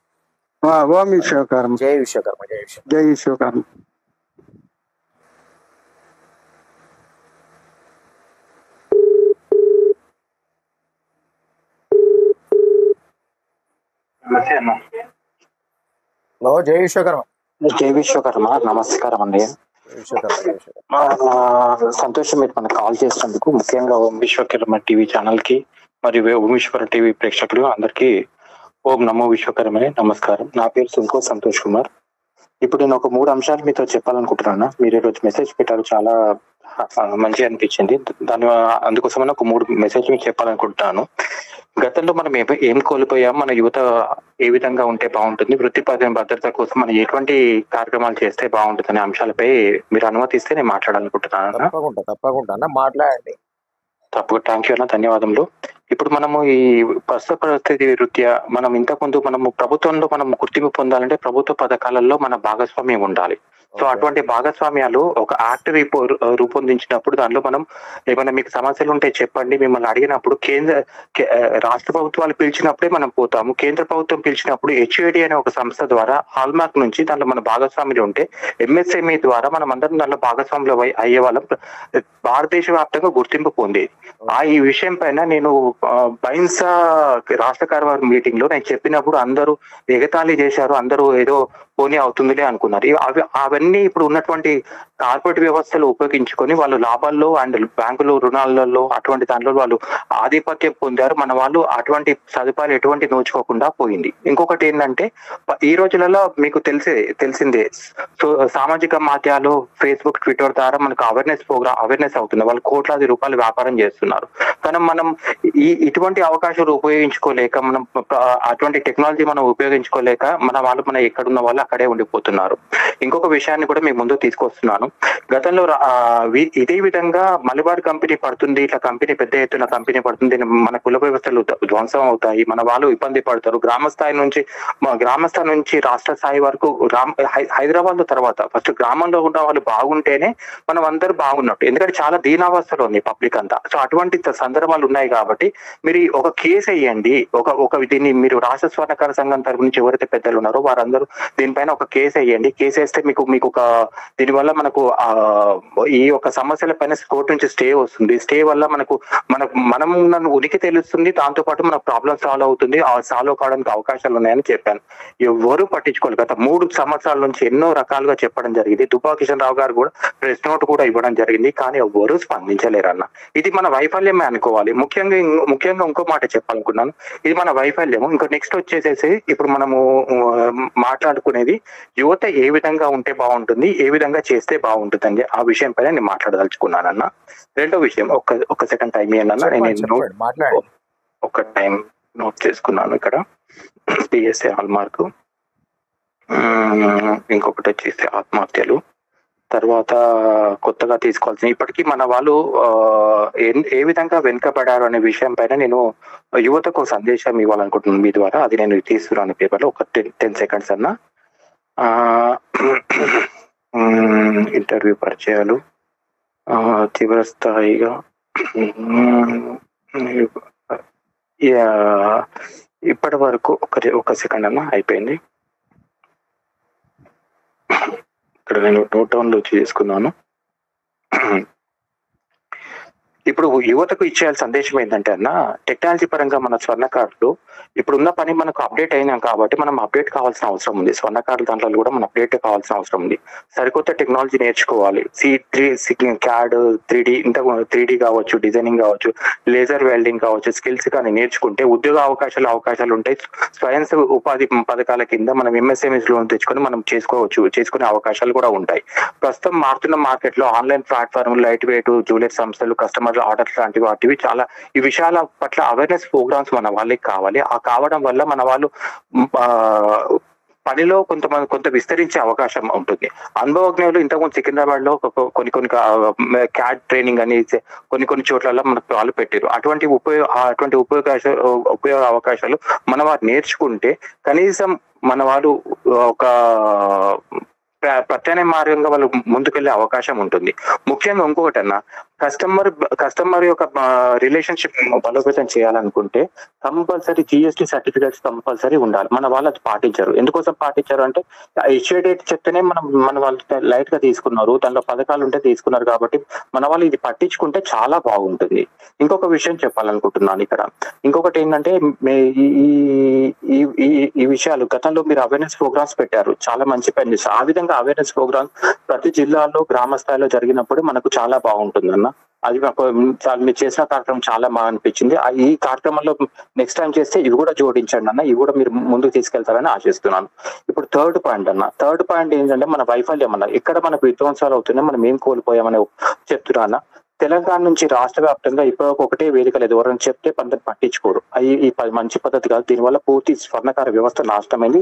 ఓం విశ్వకర్మ. జై విశ్వకర్మ. జై విశ్వకర్మ. జై విశ్వకర్మ. హలో, జై విశ్వకర్మ. జై విశ్వకర్మ. నమస్కారం అండి. సంతోషం మీరు మనకు కాల్ చేసినందుకు. ముఖ్యంగా ఓం విశ్వకర్మ టీవీ ఛానల్ కి మరియు ఓం విశ్వకర్మ టీవీ ప్రేక్షకులు అందరికీ ఓం నమో విశ్వకర్మనే నమస్కారం. నా పేరు సుంకో సంతోష్ కుమార్. ఇప్పుడు నేను ఒక 3 అంశాలు మీతో చెప్పాలనుకుంటున్నాను. మీరు ఈరోజు మెసేజ్ పెట్టారు, చాలా మంచిగా అనిపించింది. అందుకోసమని ఒక 3 మెసేజ్ మీకు చెప్పాలనుకుంటున్నాను. గతంలో మనం ఏం కోల్పోయాం, మన యువత ఏ విధంగా ఉంటే బాగుంటుంది, వృత్తి భద్రత కోసం మనం ఎటువంటి కార్యక్రమాలు చేస్తే బాగుంటుంది అనే అంశాలపై మీరు అనుమతిస్తే నేను మాట్లాడాలనుకుంటున్నాను. తప్పకుండా మాట్లాడండి. తప్పకుండా. థ్యాంక్ యూ అన్న, ధన్యవాదములు. ఇప్పుడు మనము ఈ ప్రస్తుత పరిస్థితి రీత్యా మనం ఇంతకుముందు మనము ప్రభుత్వంలో మనం గుర్తింపు పొందాలంటే ప్రభుత్వ పథకాలలో మన భాగస్వామ్యం ఉండాలి. సో అటువంటి భాగస్వామ్యాలు ఒక యాక్ట్ రూపొందించినప్పుడు దానిలో మనం ఏమైనా మీకు సమస్యలు ఉంటే చెప్పండి, మిమ్మల్ని అడిగినప్పుడు రాష్ట్ర ప్రభుత్వాలు పిలిచినప్పుడే మనం పోతాము. కేంద్ర ప్రభుత్వం పిలిచినప్పుడు HAD అనే ఒక సంస్థ ద్వారా హాల్మార్క్ నుంచి దాంట్లో మన భాగస్వామ్యులు ఉంటే MSME ద్వారా మనం అందరం దాంట్లో భాగస్వాములు అయ్యే వాళ్ళం భారతదేశ వ్యాప్తంగా గుర్తింపు పొందేది. ఈ విషయం పైన నేను బైన్సా రాష్ట్ర కార్యవర్గ మీటింగ్ లో నేను చెప్పినప్పుడు అందరూ ఎగతాళి చేశారు, అందరూ ఏదో పోనీ అవుతుందిలే అనుకున్నారు. అవన్నీ ఇప్పుడు ఉన్నటువంటి కార్పొరేట్ వ్యవస్థలు ఉపయోగించుకొని వాళ్ళు లాభాల్లో అండ్ బ్యాంకులు రుణాలలో అటువంటి దాంట్లో వాళ్ళు ఆధిపత్యం పొందారు. మన వాళ్ళు అటువంటి సదుపాయాలు ఎటువంటి నోచుకోకుండా పోయింది. ఇంకొకటి ఏంటంటే ఈ రోజులలో మీకు తెలిసిందే సామాజిక మాధ్యమాలు ఫేస్బుక్, ట్విట్టర్ ద్వారా మనకు అవేర్నెస్ అవుతుంది. వాళ్ళు కోట్లాది రూపాయలు వ్యాపారం చేస్తున్నారు. కానీ మనం ఇటువంటి అవకాశాలు ఉపయోగించుకోలేక, మనం అటువంటి టెక్నాలజీ మనం ఉపయోగించుకోలేక మన ఎక్కడున్న వాళ్ళు అక్కడే ఉండిపోతున్నారు. ఇంకొక విషయాన్ని కూడా మేము ముందుకు తీసుకొస్తున్నాను. గతంలో ఇదే విధంగా మలిబార్ కంపెనీ పడుతుంది, ఇట్లా కంపెనీ పెద్ద ఎత్తున కంపెనీ పడుతుంది, మన కుల వ్యవస్థలు ధ్వంసం అవుతాయి, మన వాళ్ళు ఇబ్బంది పడతారు. గ్రామ స్థాయి నుంచి రాష్ట్ర స్థాయి వరకు హైదరాబాద్ తర్వాత ఫస్ట్ గ్రామంలో ఉన్న వాళ్ళు బాగుంటేనే మనం అందరూ బాగున్నట్టు. ఎందుకంటే చాలా దీనావస్థలో ఉంది పబ్లిక్ అంతా. సో అటువంటి సందర్భాలు ఉన్నాయి కాబట్టి మీరు ఒక కేసు వేయండి. దీన్ని మీరు రాష్ట్ర స్వర్ణకార సంఘం తరపు నుంచి ఎవరైతే పెద్దలు ఉన్నారో వారందరూ దీనిపైన ఒక కేసు వేయండి. కేసు వేస్తే మీకు ఒక దీనివల్ల మనకు ఈ యొక్క సమస్యల పైన కోర్టు నుంచి స్టే వస్తుంది. స్టే వల్ల మనం ఉనికి తెలుస్తుంది, దాంతో పాటు మన ప్రాబ్లం సాల్వ్ అవుతుంది. సాల్వ్ కావడానికి అవకాశాలు ఉన్నాయని చెప్పాను. ఎవరు పట్టించుకోవాలి. గత 3 సంవత్సరాల నుంచి ఎన్నో రకాలుగా చెప్పడం జరిగింది. దుబ్బా కిషన్ రావు గారు కూడా ప్రెస్ నోట్ కూడా ఇవ్వడం జరిగింది. కానీ ఎవరు స్పందించలేరన్న. ఇది మన వైఫల్యమే అనుకోవాలి. ముఖ్యంగా ఇంకో మాట చెప్పాలనుకున్నాను, ఇది మన వైఫల్యము. ఇంకో నెక్స్ట్ వచ్చేసేసి ఇప్పుడు మనము మాట్లాడుకునేది యువత ఏ విధంగా ఉంటే బాగుంటుంది, ఏ విధంగా చేస్తే బాగుంటుంది అని ఆ విషయం పైన నేను మాట్లాడదలుచుకున్నానన్న. రెండో విషయం, ఒక సెకండ్ టైం ఏంటన్నా, నేను ఒక టైం నోట్ చేసుకున్నాను ఇక్కడ. PSA హాల్మార్క్, ఇంకొకటి వచ్చేసి ఆత్మహత్యలు, తర్వాత కొత్తగా తీసుకోవాల్సిన ఇప్పటికీ మన వాళ్ళు ఏ విధంగా వెనుకబడారు అనే విషయం పైన నేను యువతకు సందేశం ఇవ్వాలనుకుంటున్నాను మీ ద్వారా. అది నేను తీసుకున్నాను పేపర్లో. ఒక 10 సెకండ్స్ అన్న. ఇంటర్వ్యూ పరిచయాలు తీవ్ర స్థాయిగా ఇప్పటి వరకు ఒక సెకండ్ అన్న అయిపోయింది. ఇక్కడ నేను నోట్ డౌన్లో చేసుకున్నాను. ఇప్పుడు యువతకు ఇచ్చే సందేశం ఏంటంటే అన్న, టెక్నాలజీ పరంగా మన స్వర్ణకారులు ఇప్పుడున్న పని మనకు అప్డేట్ అయినాం కాబట్టి మనం అప్డేట్ కావాల్సిన అవసరం ఉంది. స్వర్ణకారుల దాంట్లో కూడా మనం అప్డేట్ కావాల్సిన అవసరం ఉంది. సరికొత్త టెక్నాలజీ నేర్చుకోవాలి. CAD 3D ఇంత 3D కావచ్చు, డిజైనింగ్ కావచ్చు, లేజర్ వెల్డింగ్ కావచ్చు, స్కిల్స్ కానీ నేర్చుకుంటే ఉద్యోగ అవకాశాలు ఉంటాయి. స్వయం ఉపాధి పథకాల కింద మనం MSMEs లోన్ తెచ్చుకొని మనం చేసుకునే అవకాశాలు కూడా ఉంటాయి. ప్రస్తుతం మారుతున్న మార్కెట్ లో online platform, light weight jewellery సంస్థలు, కస్టమర్ ఆర్డర్స్ లాంటివి చాలా ఈ విషయాల పట్ల అవేర్నెస్ ప్రోగ్రామ్స్ మన వాళ్ళకి కావాలి. ఆ కావడం వల్ల మన వాళ్ళు పనిలో కొంత విస్తరించే అవకాశం ఉంటుంది. అనుభవజ్ఞులు ఇంతకుముందు సికింద్రాబాద్ లో కొన్ని CAD ట్రైనింగ్ అని కొన్ని చోట్ల మనకు వాళ్ళు పెట్టారు. అటువంటి ఉపయోగ అవకాశాలు మన వారు నేర్చుకుంటే కనీసం మన వాళ్ళు ఒక ప్రత్యామ్నాయ మార్గంగా వాళ్ళు ముందుకెళ్లే అవకాశం ఉంటుంది. ముఖ్యంగా ఇంకొకటి అన్న, కస్టమర్ యొక్క రిలేషన్షిప్ బలోపేతం చేయాలనుకుంటే కంపల్సరీ GST సర్టిఫికేట్స్ కంపల్సరీ ఉండాలి. మన వాళ్ళు అది పాటించారు. ఎందుకోసం పాటించారు అంటే ఇచ్చే డేట్ చెప్తేనే మన వాళ్ళు లైట్ గా తీసుకున్నారు, దానిలో పథకాలు ఉంటే తీసుకున్నారు కాబట్టి మన వాళ్ళు ఇది పట్టించుకుంటే చాలా బాగుంటుంది. ఇంకొక విషయం చెప్పాలనుకుంటున్నాను ఇక్కడ. ఇంకొకటి ఏంటంటే ఈ విషయాలు గతంలో మీరు అవేర్నెస్ ప్రోగ్రామ్స్ పెట్టారు, చాలా మంచి పని చేస్తారు. ఆ విధంగా అవేర్నెస్ ప్రోగ్రామ్ ప్రతి జిల్లాలో గ్రామ స్థాయిలో జరిగినప్పుడు మనకు చాలా బాగుంటుంది అన్న. అది మీరు చేసిన కార్యక్రమం చాలా బాగా అనిపించింది. ఈ కార్యక్రమంలో నెక్స్ట్ టైం చేస్తే ఇవి కూడా జోడించండి అన్న, ఇవి కూడా మీరు ముందుకు తీసుకెళ్తారని ఆశిస్తున్నాను. ఇప్పుడు థర్డ్ పాయింట్ ఏంటంటే మన వైఫల్యం అన్న. ఇక్కడ మనకు విధ్వంసాలు అవుతున్నాయి, మనం ఏం కోల్పోయామని చెప్తున్నా అన్న. తెలంగాణ నుంచి రాష్ట్ర వ్యాప్తంగా ఇప్పటివరకు ఒకటే వేదిక లేదు. ఎవరైనా చెప్తే పట్టించుకోరు. ఈ మంచి పద్ధతి కాదు. దీనివల్ల పూర్తి స్వర్ణకార వ్యవస్థ నాశనమైంది.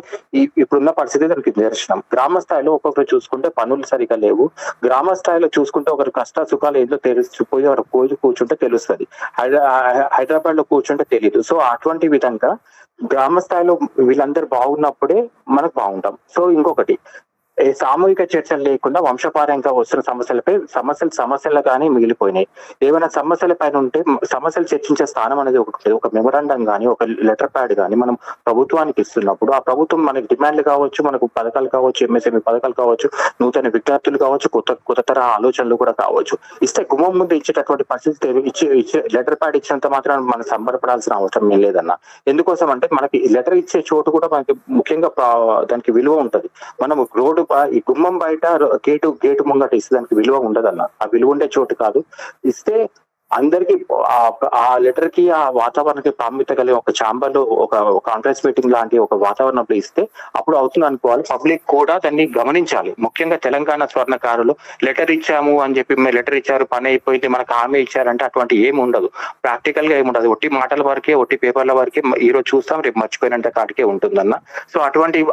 ఇప్పుడున్న పరిస్థితి దానికి నిదర్శనం. గ్రామ స్థాయిలో ఒక్కొక్కరు చూసుకుంటే పనులు సరిగా లేవు. గ్రామ స్థాయిలో చూసుకుంటే ఒకరు కష్ట సుఖాలు ఏదో తెలిసిపోయి ఒకరు కూర్చుంటే తెలుస్తుంది. హైదరాబాద్ లో కూర్చుంటే తెలియదు. సో అటువంటి విధంగా గ్రామ స్థాయిలో వీళ్ళందరూ బాగున్నప్పుడే మనకు బాగుంటాం. సో ఇంకొకటి, సామూహిక చర్చలు లేకుండా వంశపారంగా వస్తున్న సమస్యలుగానే మిగిలిపోయినాయి. ఏమైనా సమస్యల పైన ఉంటే సమస్యలు చర్చించే స్థానం అనేది ఒక మెమరాండం కానీ, ఒక లెటర్ ప్యాడ్ కానీ మనం ప్రభుత్వానికి ఇస్తున్నప్పుడు ఆ ప్రభుత్వం మనకి డిమాండ్లు కావచ్చు, మనకు పథకాలు కావచ్చు, MSME పథకాలు కావచ్చు, నూతన విద్యార్థులు కావచ్చు, కొత్త తరహా ఆలోచనలు కూడా కావచ్చు, ఇస్తే గుమ్మం ముందు ఇచ్చేటటువంటి పరిస్థితి ఇచ్చే లెటర్ ప్యాడ్ ఇచ్చినంత మాత్రం మనం సంబరపడాల్సిన అవసరం ఏం లేదన్న. ఎందుకోసం అంటే మనకి లెటర్ ఇచ్చే చోటు కూడా మనకి ముఖ్యంగా దానికి విలువ ఉంటది. మనం రోడ్డు ఈ గుమ్మం బయట గేటు ముంగట ఇస్తే దానికి విలువ ఉండదన్న. ఆ విలువ ఉండే చోటు కాదు. ఇస్తే అందరికి ఆ లెటర్ కి, ఆ వాతావరణానికి ప్రాముఖ్యత కలిగి ఒక ఛాంబర్ లో ఒక కాన్ఫరెన్స్ మీటింగ్ లాంటి ఒక వాతావరణంలో ఇస్తే అప్పుడు అవుతుంది అనుకోవాలి. పబ్లిక్ కూడా దాన్ని గమనించాలి. ముఖ్యంగా తెలంగాణ స్వర్ణకారులు లెటర్ ఇచ్చాము అని చెప్పి మీరు లెటర్ ఇచ్చారు, పని అయిపోయింది, మనకు హామీ ఇచ్చారంటే అటువంటి ఏమి ఉండదు. ప్రాక్టికల్ గా ఏముండదు. ఒట్టి మాటల వరకే, ఒట్టి పేపర్ల వరకే ఈ రోజు చూస్తాం, రేపు మర్చిపోయినంత కాటికే ఉంటుందన్న. సో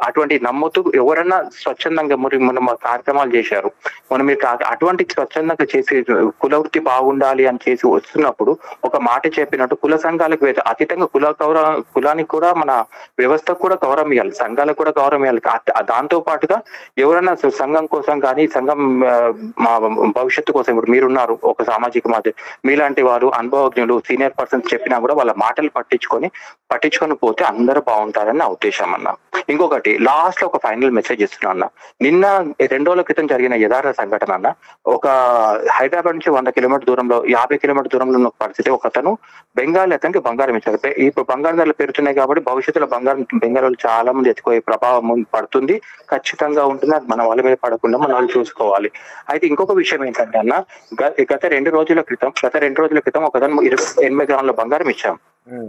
అటువంటి నమ్ముతూ ఎవరన్నా స్వచ్ఛందంగా మనం కార్యక్రమాలు చేశారు, మనం మీరు అటువంటి స్వచ్ఛందంగా చేసి కులవృత్తి బాగుండాలి అని చేసి వస్తున్నప్పుడు ఒక మాట చెప్పినట్టు కుల సంఘాలకు అతీతంగా కులానికి కూడా మన వ్యవస్థకు కూడా గౌరవం ఇవ్వాలి, సంఘాలకు కూడా గౌరవం ఇవ్వాలి. దాంతో పాటుగా ఎవరైనా సంఘం కోసం కానీ, సంఘం భవిష్యత్తు కోసం, ఇప్పుడు మీరున్నారు ఒక సామాజిక మాధ్యమం, మీలాంటి వారు అనుభవజ్ఞులు సీనియర్ పర్సన్స్ చెప్పినా కూడా వాళ్ళ మాటలు పట్టించుకొని పోతే అందరూ బాగుంటారని నా ఉద్దేశం అన్న. ఇంకొకటి లాస్ట్ లో ఒక ఫైనల్ మెసేజ్ ఇస్తున్నా అన్న. నిన్న 2 రోజుల క్రితం జరిగిన యథార్థ సంఘటన అన్న. ఒక హైదరాబాద్ నుంచి 100 కిలోమీటర్ దూరంలో, 50 కిలోమీటర్ దూరంలో ఉన్న పరిస్థితి, ఒకతను బెంగాలీ అతనికి బంగారం ఇచ్చారు. ఇప్పుడు బంగారం ధరలు పెరుగుతున్నాయి కాబట్టి భవిష్యత్తులో బెంగాలీలు చాలా మంది ఎత్తుకోయే ప్రభావం పడుతుంది, ఖచ్చితంగా ఉంటుంది. అది మన వాళ్ళ మీద పడకుండా మన వాళ్ళు చూసుకోవాలి. అయితే ఇంకొక విషయం ఏంటంటే అన్న, గత 2 రోజుల క్రితం ఒకతను 28 గ్రాముల బంగారం ఇచ్చాం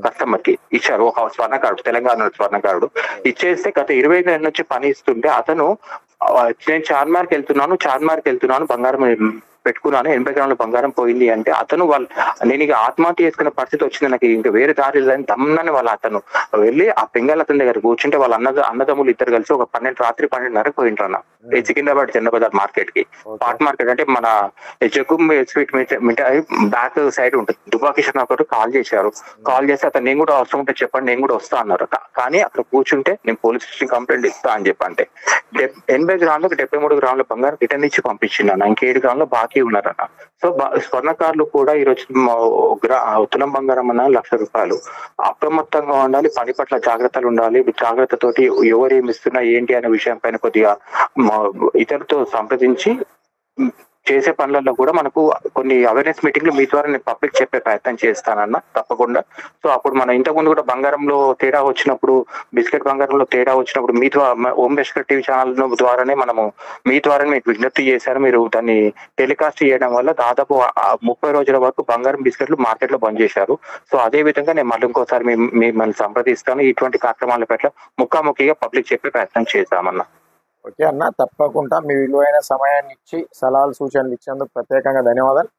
కస్టమర్ కి ఇచ్చారు. ఒక స్వర్ణకారుడు, తెలంగాణ స్వర్ణకారుడు ఇచ్చేస్తే గత 20 నెలల నుంచి పని ఇస్తుంటే అతను నేను చార్మార్కి వెళ్తున్నాను బంగారం పెట్టుకున్నాను, 80 గ్రాముల బంగారం పోయింది అంటే అతను నేను ఇక ఆత్మహత్య చేసుకునే పరిస్థితి వచ్చింది, నాకు ఇంకా వేరే దారి లేదని దమ్మని అతను వెళ్ళి ఆ బెంగాల్ అతని దగ్గర కూర్చుంటే వాళ్ళ అన్నదమ్ములు ఇద్దరు కలిసి ఒక రాత్రి 12:30 పోయింటారు అన్న. సికింద్రాబాద్ జనబజార్ మార్కెట్ కి, పాట్ మార్కెట్ అంటే మన జగ్గుం స్వీట్ మిఠాయి బ్యాక్ సైడ్ ఉంటుంది. దుబాకిషన్ ఒకటి కాల్ చేస్తే అతను నేను కూడా అవసరం ఉంటే చెప్పండి, నేను కూడా వస్తా అన్నారు. కానీ అక్కడ కూర్చుంటే నేను పోలీస్ స్టేషన్ కంప్లైంట్ ఇస్తా అని చెప్పంటే 80 గ్రాములకు 73 గ్రాముల బంగారం రిటర్న్ ఇచ్చి పంపించింది. ఇంకా 7 గ్రాములు బాకీ ఉన్నారన్న. సో స్వర్ణకారులు కూడా ఈ రోజు తులం బంగారం అన్న 1,00,000 రూపాయలు. అప్రమత్తంగా ఉండాలి, పని పట్ల జాగ్రత్తలు ఉండాలి. జాగ్రత్తతోటి ఎవరు ఏమి ఇస్తున్నా ఏంటి అనే విషయం పైన కొద్దిగా ఇతరులతో సంప్రదించి చేసే పనులలో కూడా మనకు కొన్ని అవేర్నెస్ మీటింగ్లు మీ ద్వారా నేను పబ్లిక్ చెప్పే ప్రయత్నం చేస్తానన్న తప్పకుండా. సో అప్పుడు మన ఇంతకుముందు కూడా బంగారంలో తేడా వచ్చినప్పుడు, బిస్కెట్ బంగారంలో తేడా వచ్చినప్పుడు మీ ద్వారా ఓం బిస్కెట్ టీవీ ఛానల్ ద్వారానే మనము మీ ద్వారానే మీకు విజ్ఞప్తి చేశారు. మీరు దాన్ని టెలికాస్ట్ చేయడం వల్ల దాదాపు 30 రోజుల వరకు బంగారం బిస్కెట్లు మార్కెట్ లో బంద్ చేశారు. సో అదే విధంగా నేను మళ్ళీ ఇంకోసారి మిమ్మల్ని సంప్రదిస్తాను. ఇటువంటి కార్యక్రమాల పట్ల ముఖాముఖిగా పబ్లిక్ చెప్పే ప్రయత్నం చేద్దామన్నా. ఓకే అన్న, తప్పకుండా మీ విలువైన సమయాన్ని ఇచ్చి సలహాలు సూచనలు ఇచ్చేందుకు ప్రత్యేకంగా ధన్యవాదాలు.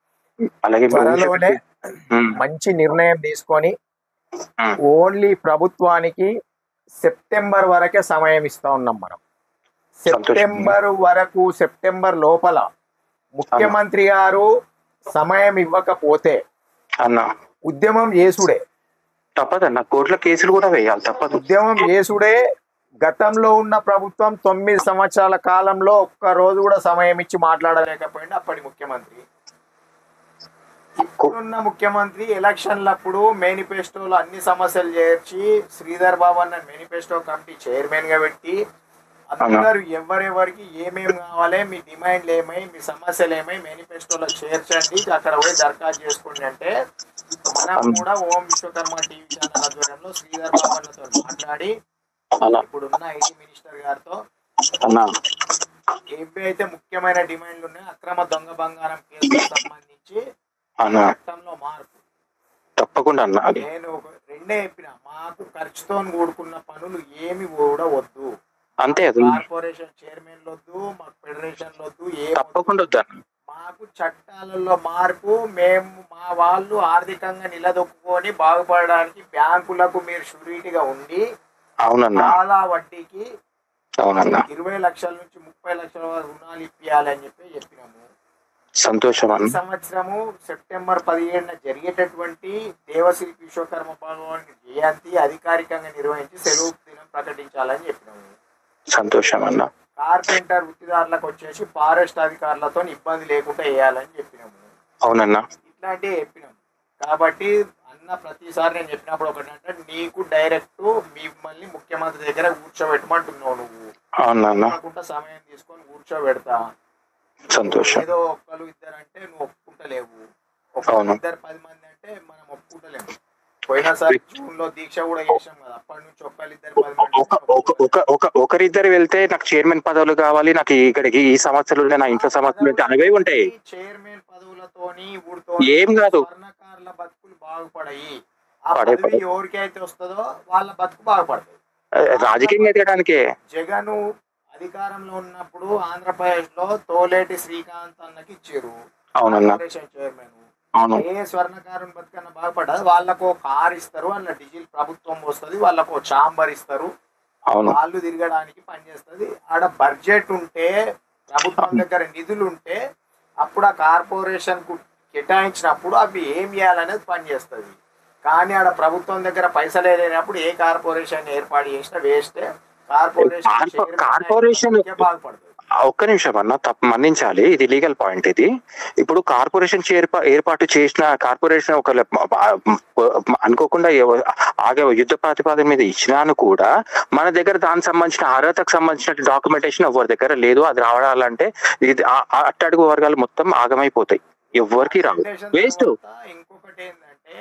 అలాగే త్వరలోనే మంచి నిర్ణయం తీసుకొని ఓన్లీ ప్రభుత్వానికి సెప్టెంబర్ వరకే సమయం ఇస్తా ఉన్నాం మనం. సెప్టెంబర్ లోపల ముఖ్యమంత్రి గారు సమయం ఇవ్వకపోతే అన్న ఉద్యమం చేసుడే తప్పదన్న. కోర్టుల కేసులు కూడా వేయాలి, తప్పదు. ఉద్యమం చేసుడే. గతంలో ఉన్న ప్రభుత్వం 9 సంవత్సరాల కాలంలో ఒక్క రోజు కూడా సమయం ఇచ్చి మాట్లాడలేకపోయింది అప్పటి ముఖ్యమంత్రి. ఇప్పుడున్న ముఖ్యమంత్రి ఎలక్షన్లప్పుడు మేనిఫెస్టోలో అన్ని సమస్యలు చేర్చి శ్రీధర్ బాబు అన్న మేనిఫెస్టో కమిటీ చైర్మన్ గా పెట్టి అందరూ ఎవరెవరికి ఏమేమి కావాలి, మీ డిమాండ్లు ఏమై, మీ సమస్యలు ఏమై మేనిఫెస్టోలో చేర్చండి, అక్కడ పోయి దరఖాస్తు చేసుకోండి అంటే మనం కూడా ఓం విశ్వకర్మ టీవీ ఛానల్ ఆధ్వర్యంలో శ్రీధర్ బాబు అన్నతో మాట్లాడి ఇప్పుడున్న ఐటీ మినిస్టర్ గారితో ఏవి అయితే ముఖ్యమైన డిమాండ్లు ఉన్నాయో అక్రమ దొంగ బంగారం కేసుకు సంబంధించి చట్టంలో మార్పు తప్పకుండా అన్న. నేను రెండే చెప్పిన, మాకు ఖర్చుతో కూడుకున్న పనులు ఏమి కూడా వద్దు, అంతే. కార్పొరేషన్ చైర్మన్ వద్దు, మాకు ఫెడరేషన్ వద్దు, తప్పకుండా వద్దు. మాకు చట్టాలలో మార్పు. మేము మా వాళ్ళు ఆర్థికంగా నిలదొక్కుని బాగుపడడానికి బ్యాంకులకు మీరు షూరిటీగా ఉండి చాలా వడ్డీకి 20 లక్షల నుంచి 30 లక్షల వరకు రుణాలు ఇప్పియాలని చెప్పినాము. సంతోషం. ఈ సంవత్సరము సెప్టెంబర్ 17న జరిగేటటువంటి దేవశ్రీ విశ్వకర్మ భగవాన్ జయంతి అధికారికంగా నిర్వహించి సెలవు దినం ప్రకటించాలని చెప్పినాము. సంతోషం అన్న. కార్పెంటర్ వృత్తిదారులకు వచ్చేసి ఫారెస్ట్ అధికారులతో ఇబ్బంది లేకుండా వేయాలని చెప్పినాము. అవునన్నా, ఇట్లాంటివి చెప్పినాము. కాబట్టి అన్న ప్రతిసారి నేను చెప్పినప్పుడు ఒకటంటే, నీకు డైరెక్ట్ మిమ్మల్ని ముఖ్యమంత్రి దగ్గర కూర్చోబెట్టమంటున్నావు. నువ్వు కాకుండా సమయం తీసుకొని కూర్చోబెడతా. సంతోషం. ఏదో ఒక్కరు ఇద్దరు అంటే నువ్వు ఒప్పుకుంటలేవు, 2 10 మంది అంటే మనం ఒప్పుకుంటలేము. పోయినసారి జూన్ లో దీక్ష కూడా చేసాం కదా, అప్పటి నుంచి 1 2 10 ఒకరిద్దరు వెళ్తే నాకు చైర్మన్ పదవులు కావాలి, నాకు ఇక్కడికి ఈ సమస్యలు నా ఇంట్లో సమస్యలు అవే ఉంటాయి. చైర్మన్ పదవులతోని ఏం కాదు, స్వర్ణకారుల బతుకులు బాగుపడాయి. ఆ పదవి ఎవరికైతే వస్తుందో వాళ్ళ బతుకు బాగుపడుతుంది. రాజకీయంగా ఎదగడానికే జగన్ అధికారంలో ఉన్నప్పుడు ఆంధ్రప్రదేశ్ లో తోలేటి శ్రీకాంత్ అన్నకి ఇచ్చారు చైర్మన్. ఏ స్వర్ణకారుని బతుకన్నా బాగుపడ్డది. వాళ్ళకు కార్ ఇస్తారు, వాళ్ళ డీజిల్ ప్రభుత్వం వస్తుంది, వాళ్ళకు చాంబర్ ఇస్తారు, వాళ్ళు తిరగడానికి పనిచేస్తుంది. ఆడ బడ్జెట్ ఉంటే, ప్రభుత్వం దగ్గర నిధులు ఉంటే అప్పుడు ఆ కార్పొరేషన్ కు కేటాయించినప్పుడు అవి ఏం చేయాలనేది పనిచేస్తుంది. కానీ ఆడ ప్రభుత్వం దగ్గర పైసలు లేనప్పుడు ఏ కార్పొరేషన్ ఏర్పాటు చేసినా వేస్తే కార్పొరేషన్ బాగుపడుతుంది. ఒక్క నిమిషం అన్న, మన్నించాలి, ఇది లీగల్ పాయింట్. ఇది ఇప్పుడు కార్పొరేషన్ ఏర్పాటు చేసిన కార్పొరేషన్ ఒక అనుకోకుండా ఆగే యుద్ధ ప్రాతిపాదన మీద ఇచ్చినాను కూడా మన దగ్గర దానికి సంబంధించిన అర్హతకు సంబంధించిన డాక్యుమెంటేషన్ ఎవరి దగ్గర లేదు. అది రావాలంటే ఇది అట్టడుగు వర్గాలు మొత్తం ఆగమైపోతాయి, ఎవరికి రావు, వేస్ట్. ఇంకొకటి ఏంటంటే,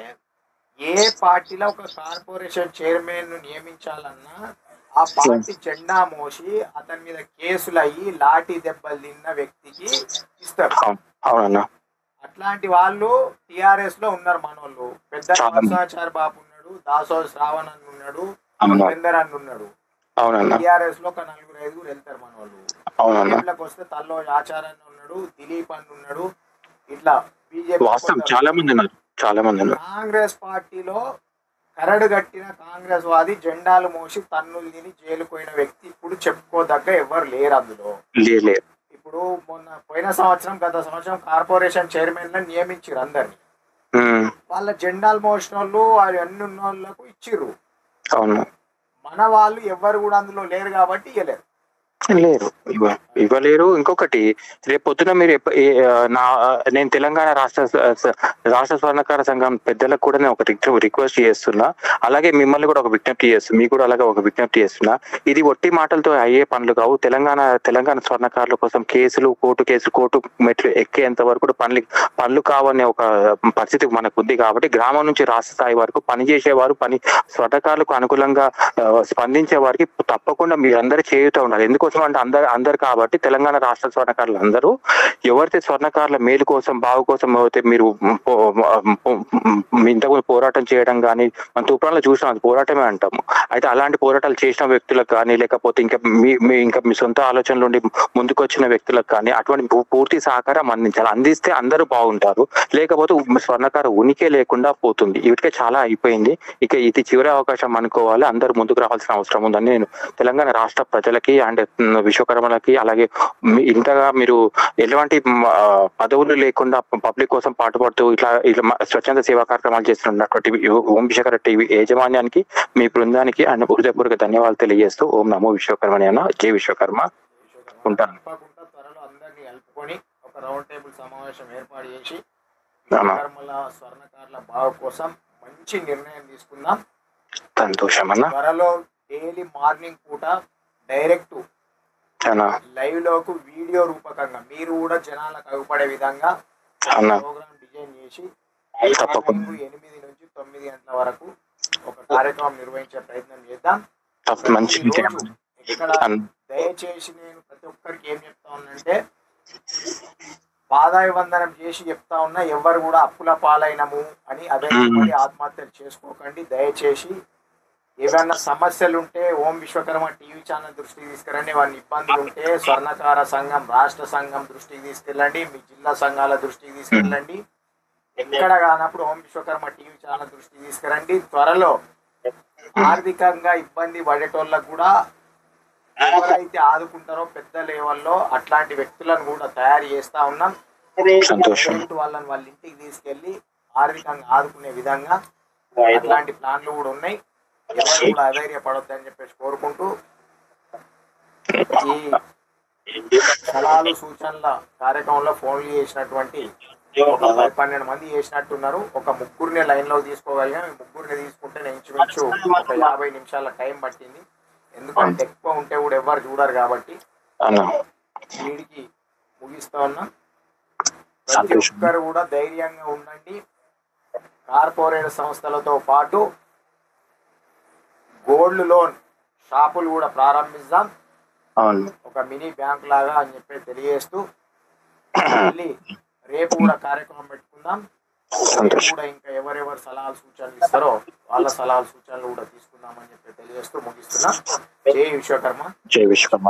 ఏ పార్టీలో ఒక కార్పొరేషన్ చైర్మన్ ను నియమించాలన్నా ఆ పార్టీ జెండా మోసి అతని మీద కేసులు అయ్యి లాఠీ దెబ్బలు తిన్న వ్యక్తికి ఇస్తారు. అవునన్నా, అట్లాంటి వాళ్ళు టిఆర్ఎస్ లో ఉన్నారు. మనోళ్ళు పెద్ద నరసింహాచారి బాబు ఉన్నాడు, దాసో శ్రావణ్ అన్న ఉన్నాడు, సురేందర్ అన్న ఉన్నాడు. టిఆర్ఎస్ లో ఒక 4-5 వెళ్తారు మనోళ్ళు. వస్తే తల్లో ఆచార్య ఉన్నాడు, దిలీప్ అన్న ఉన్నాడు. ఇట్లా బీజేపీ చాలా మంది. కాంగ్రెస్ పార్టీలో కరడు గట్టిన కాంగ్రెస్ వాది జెండాలు మోసి తన్నులు తిని జైలుకు పోయిన వ్యక్తి ఇప్పుడు చెప్పుకోదగ్గ ఎవరు లేరు అందులో. ఇప్పుడు పోయిన సంవత్సరం, గత సంవత్సరం కార్పొరేషన్ చైర్మన్ లను నియమించారు అందరినీ. వాళ్ళ జెండాలు మోసిన వాళ్ళు అన్ని ఉన్న వాళ్ళకు ఇచ్చిర్రు. మన వాళ్ళు ఎవరు కూడా అందులో లేరు కాబట్టి ఇవ్వలేరు. లేరు, ఇవ్వలేరు. ఇంకొకటి, రేపు పొద్దున మీరు నేను తెలంగాణ రాష్ట్ర స్వర్ణకార సంఘం పెద్దలకు కూడా నేను ఒక రిక్వెస్ట్ చేస్తున్నా, అలాగే మిమ్మల్ని కూడా ఒక విజ్ఞప్తి చేస్తున్నా, మీకు కూడా అలాగే ఒక విజ్ఞప్తి చేస్తున్నా. ఇది ఒట్టి మాటలతో అయ్యే పనులు కావు. తెలంగాణ స్వర్ణకారుల కోసం కోర్టు మెట్లు ఎక్కేంత వరకు కూడా పనులు కావనే ఒక పరిస్థితి మనకు ఉంది. కాబట్టి గ్రామం నుంచి రాష్ట్ర స్థాయి వరకు పనిచేసేవారు, స్వర్ణకారులకు అనుకూలంగా స్పందించే వారికి తప్పకుండా మీరందరూ చేయుతూ ఉండాలి. ఎందుకోసం అంటే అందరు కాబట్టి తెలంగాణ రాష్ట్ర స్వర్ణకారులు అందరూ ఎవరైతే స్వర్ణకారుల మేలు కోసం, బావు కోసం అయితే మీరు ఇంతకుముందు పోరాటం చేయడం కానీ మన తూప్రాన్లో చూసినాం, అది పోరాటమే అంటాము. అయితే అలాంటి పోరాటాలు చేసిన వ్యక్తులకు కానీ, లేకపోతే ఇంకా మీ సొంత ఆలోచనల నుండి ముందుకు వచ్చిన వ్యక్తులకు కానీ అటువంటి పూర్తి సహకారం అందిస్తే అందరూ బాగుంటారు. లేకపోతే స్వర్ణకార ఉనికి లేకుండా పోతుంది. వీటికే చాలా అయిపోయింది. ఇక ఇది చివరి అవకాశం అనుకోవాలి. అందరూ ముందుకు రావాల్సిన అవసరం ఉందని నేను తెలంగాణ రాష్ట్ర ప్రజలకి అండ్ విశ్వకర్మలకి, అలాగే ఇంతగా మీరు ఎలాంటి పదవులు లేకుండా పబ్లిక్ కోసం పాటుపడుతూ ఇట్లా స్వచ్ఛంద సేవా కార్యక్రమాలు చేస్తున్నటువంటి ఓం విశ్వకర్మ టీవీ యాజమాన్యానికి, మీ బృందానికి అండ్ హృదయపూర్వక ధన్యవాదాలు తెలియజేస్తూ ఓం నమో విశ్వకర్మని అన్న, జై విశ్వకర్మ. ఉంటాను. త్వరలో అందరినీ కలుపుకొని ఒక రౌండ్ టేబుల్ సమావేశం ఏర్పాటు చేసి విశ్వకర్మల స్వర్ణకారుల బాగు కోసం మంచి నిర్ణయం తీసుకుందాం. సంతోషం అన్న. త్వరలో డైలీ మార్నింగ్ పూట డైరెక్ట్ లైవ్ లోకి వీడియో రూపకంగా మీరు కూడా జనాలకు అగుపడే విధంగా ప్రోగ్రామ్ డిజైన్ చేసి 8 నుంచి 9 గంటల వరకు ఒక కార్యక్రమం నిర్వహించే ప్రయత్నం చేద్దాం. ఇక్కడ దయచేసి నేను ప్రతి ఒక్కరికి ఏం చెప్తా ఉన్నానంటే, పాదాయ వందనం చేసి చెప్తా ఉన్నా, ఎవరు కూడా అప్పుల పాలైనము అని అభివృద్ధి ఆత్మహత్యలు చేసుకోకండి. దయచేసి ఏవైనా సమస్యలు ఉంటే ఓం విశ్వకర్మ టీవీ ఛానల్ దృష్టికి తీసుకురండి. ఏమైనా ఇబ్బందులు ఉంటే స్వర్ణకార సంఘం రాష్ట్ర సంఘం దృష్టికి తీసుకెళ్ళండి, మీ జిల్లా సంఘాల దృష్టికి తీసుకెళ్ళండి. ఎక్కడ కానప్పుడు ఓం విశ్వకర్మ టీవీ ఛానల్ దృష్టికి తీసుకురండి. త్వరలో ఆర్థికంగా ఇబ్బంది పడేటోళ్ళకు కూడా ఎవరైతే ఆదుకుంటారో పెద్ద లెవెల్లో అట్లాంటి వ్యక్తులను కూడా తయారు చేస్తా ఉన్నాం. వాళ్ళని వాళ్ళ ఇంటికి తీసుకెళ్లి ఆర్థికంగా ఆదుకునే విధంగా అట్లాంటి ప్లాన్లు కూడా ఉన్నాయి. ఎవరు కూడా అధైర్యపడొద్దని చెప్పేసి కోరుకుంటూ, ఈ సలహాలు సూచనల కార్యక్రమంలో ఫోన్లు చేసినటువంటి ఒక 12 మంది చేసినట్టున్నారు. ఒక 3 లైన్ లో తీసుకోగలిగాం. 3 తీసుకుంటే నేను ఇంచుమించు ఒక 50 నిమిషాల టైం పట్టింది. ఎందుకంటే ఎక్కువ ఉంటే కూడా ఎవరు చూడరు కాబట్టి వీడికి ముగిస్తా ఉన్నాం. ప్రతి ఒక్కరు కూడా ధైర్యంగా ఉండండి. కార్పొరేట్ సంస్థలతో పాటు గోల్డ్ లోన్ షాపులు కూడా ప్రారంభిస్తాం, ఒక మినీ బ్యాంక్ లాగా అని చెప్పి తెలియజేస్తూ, మళ్ళీ రేపు కూడా కార్యక్రమం పెట్టుకుందాం. రేపు కూడా ఇంకా ఎవరెవరు సలహాలు సూచనలు ఇస్తారో వాళ్ళ సలహాలు సూచనలు కూడా తీసుకుందామని చెప్పి తెలియజేస్తూ ముగిస్తున్నాం. జై విశ్వకర్మ. జై విశ్వకర్మ.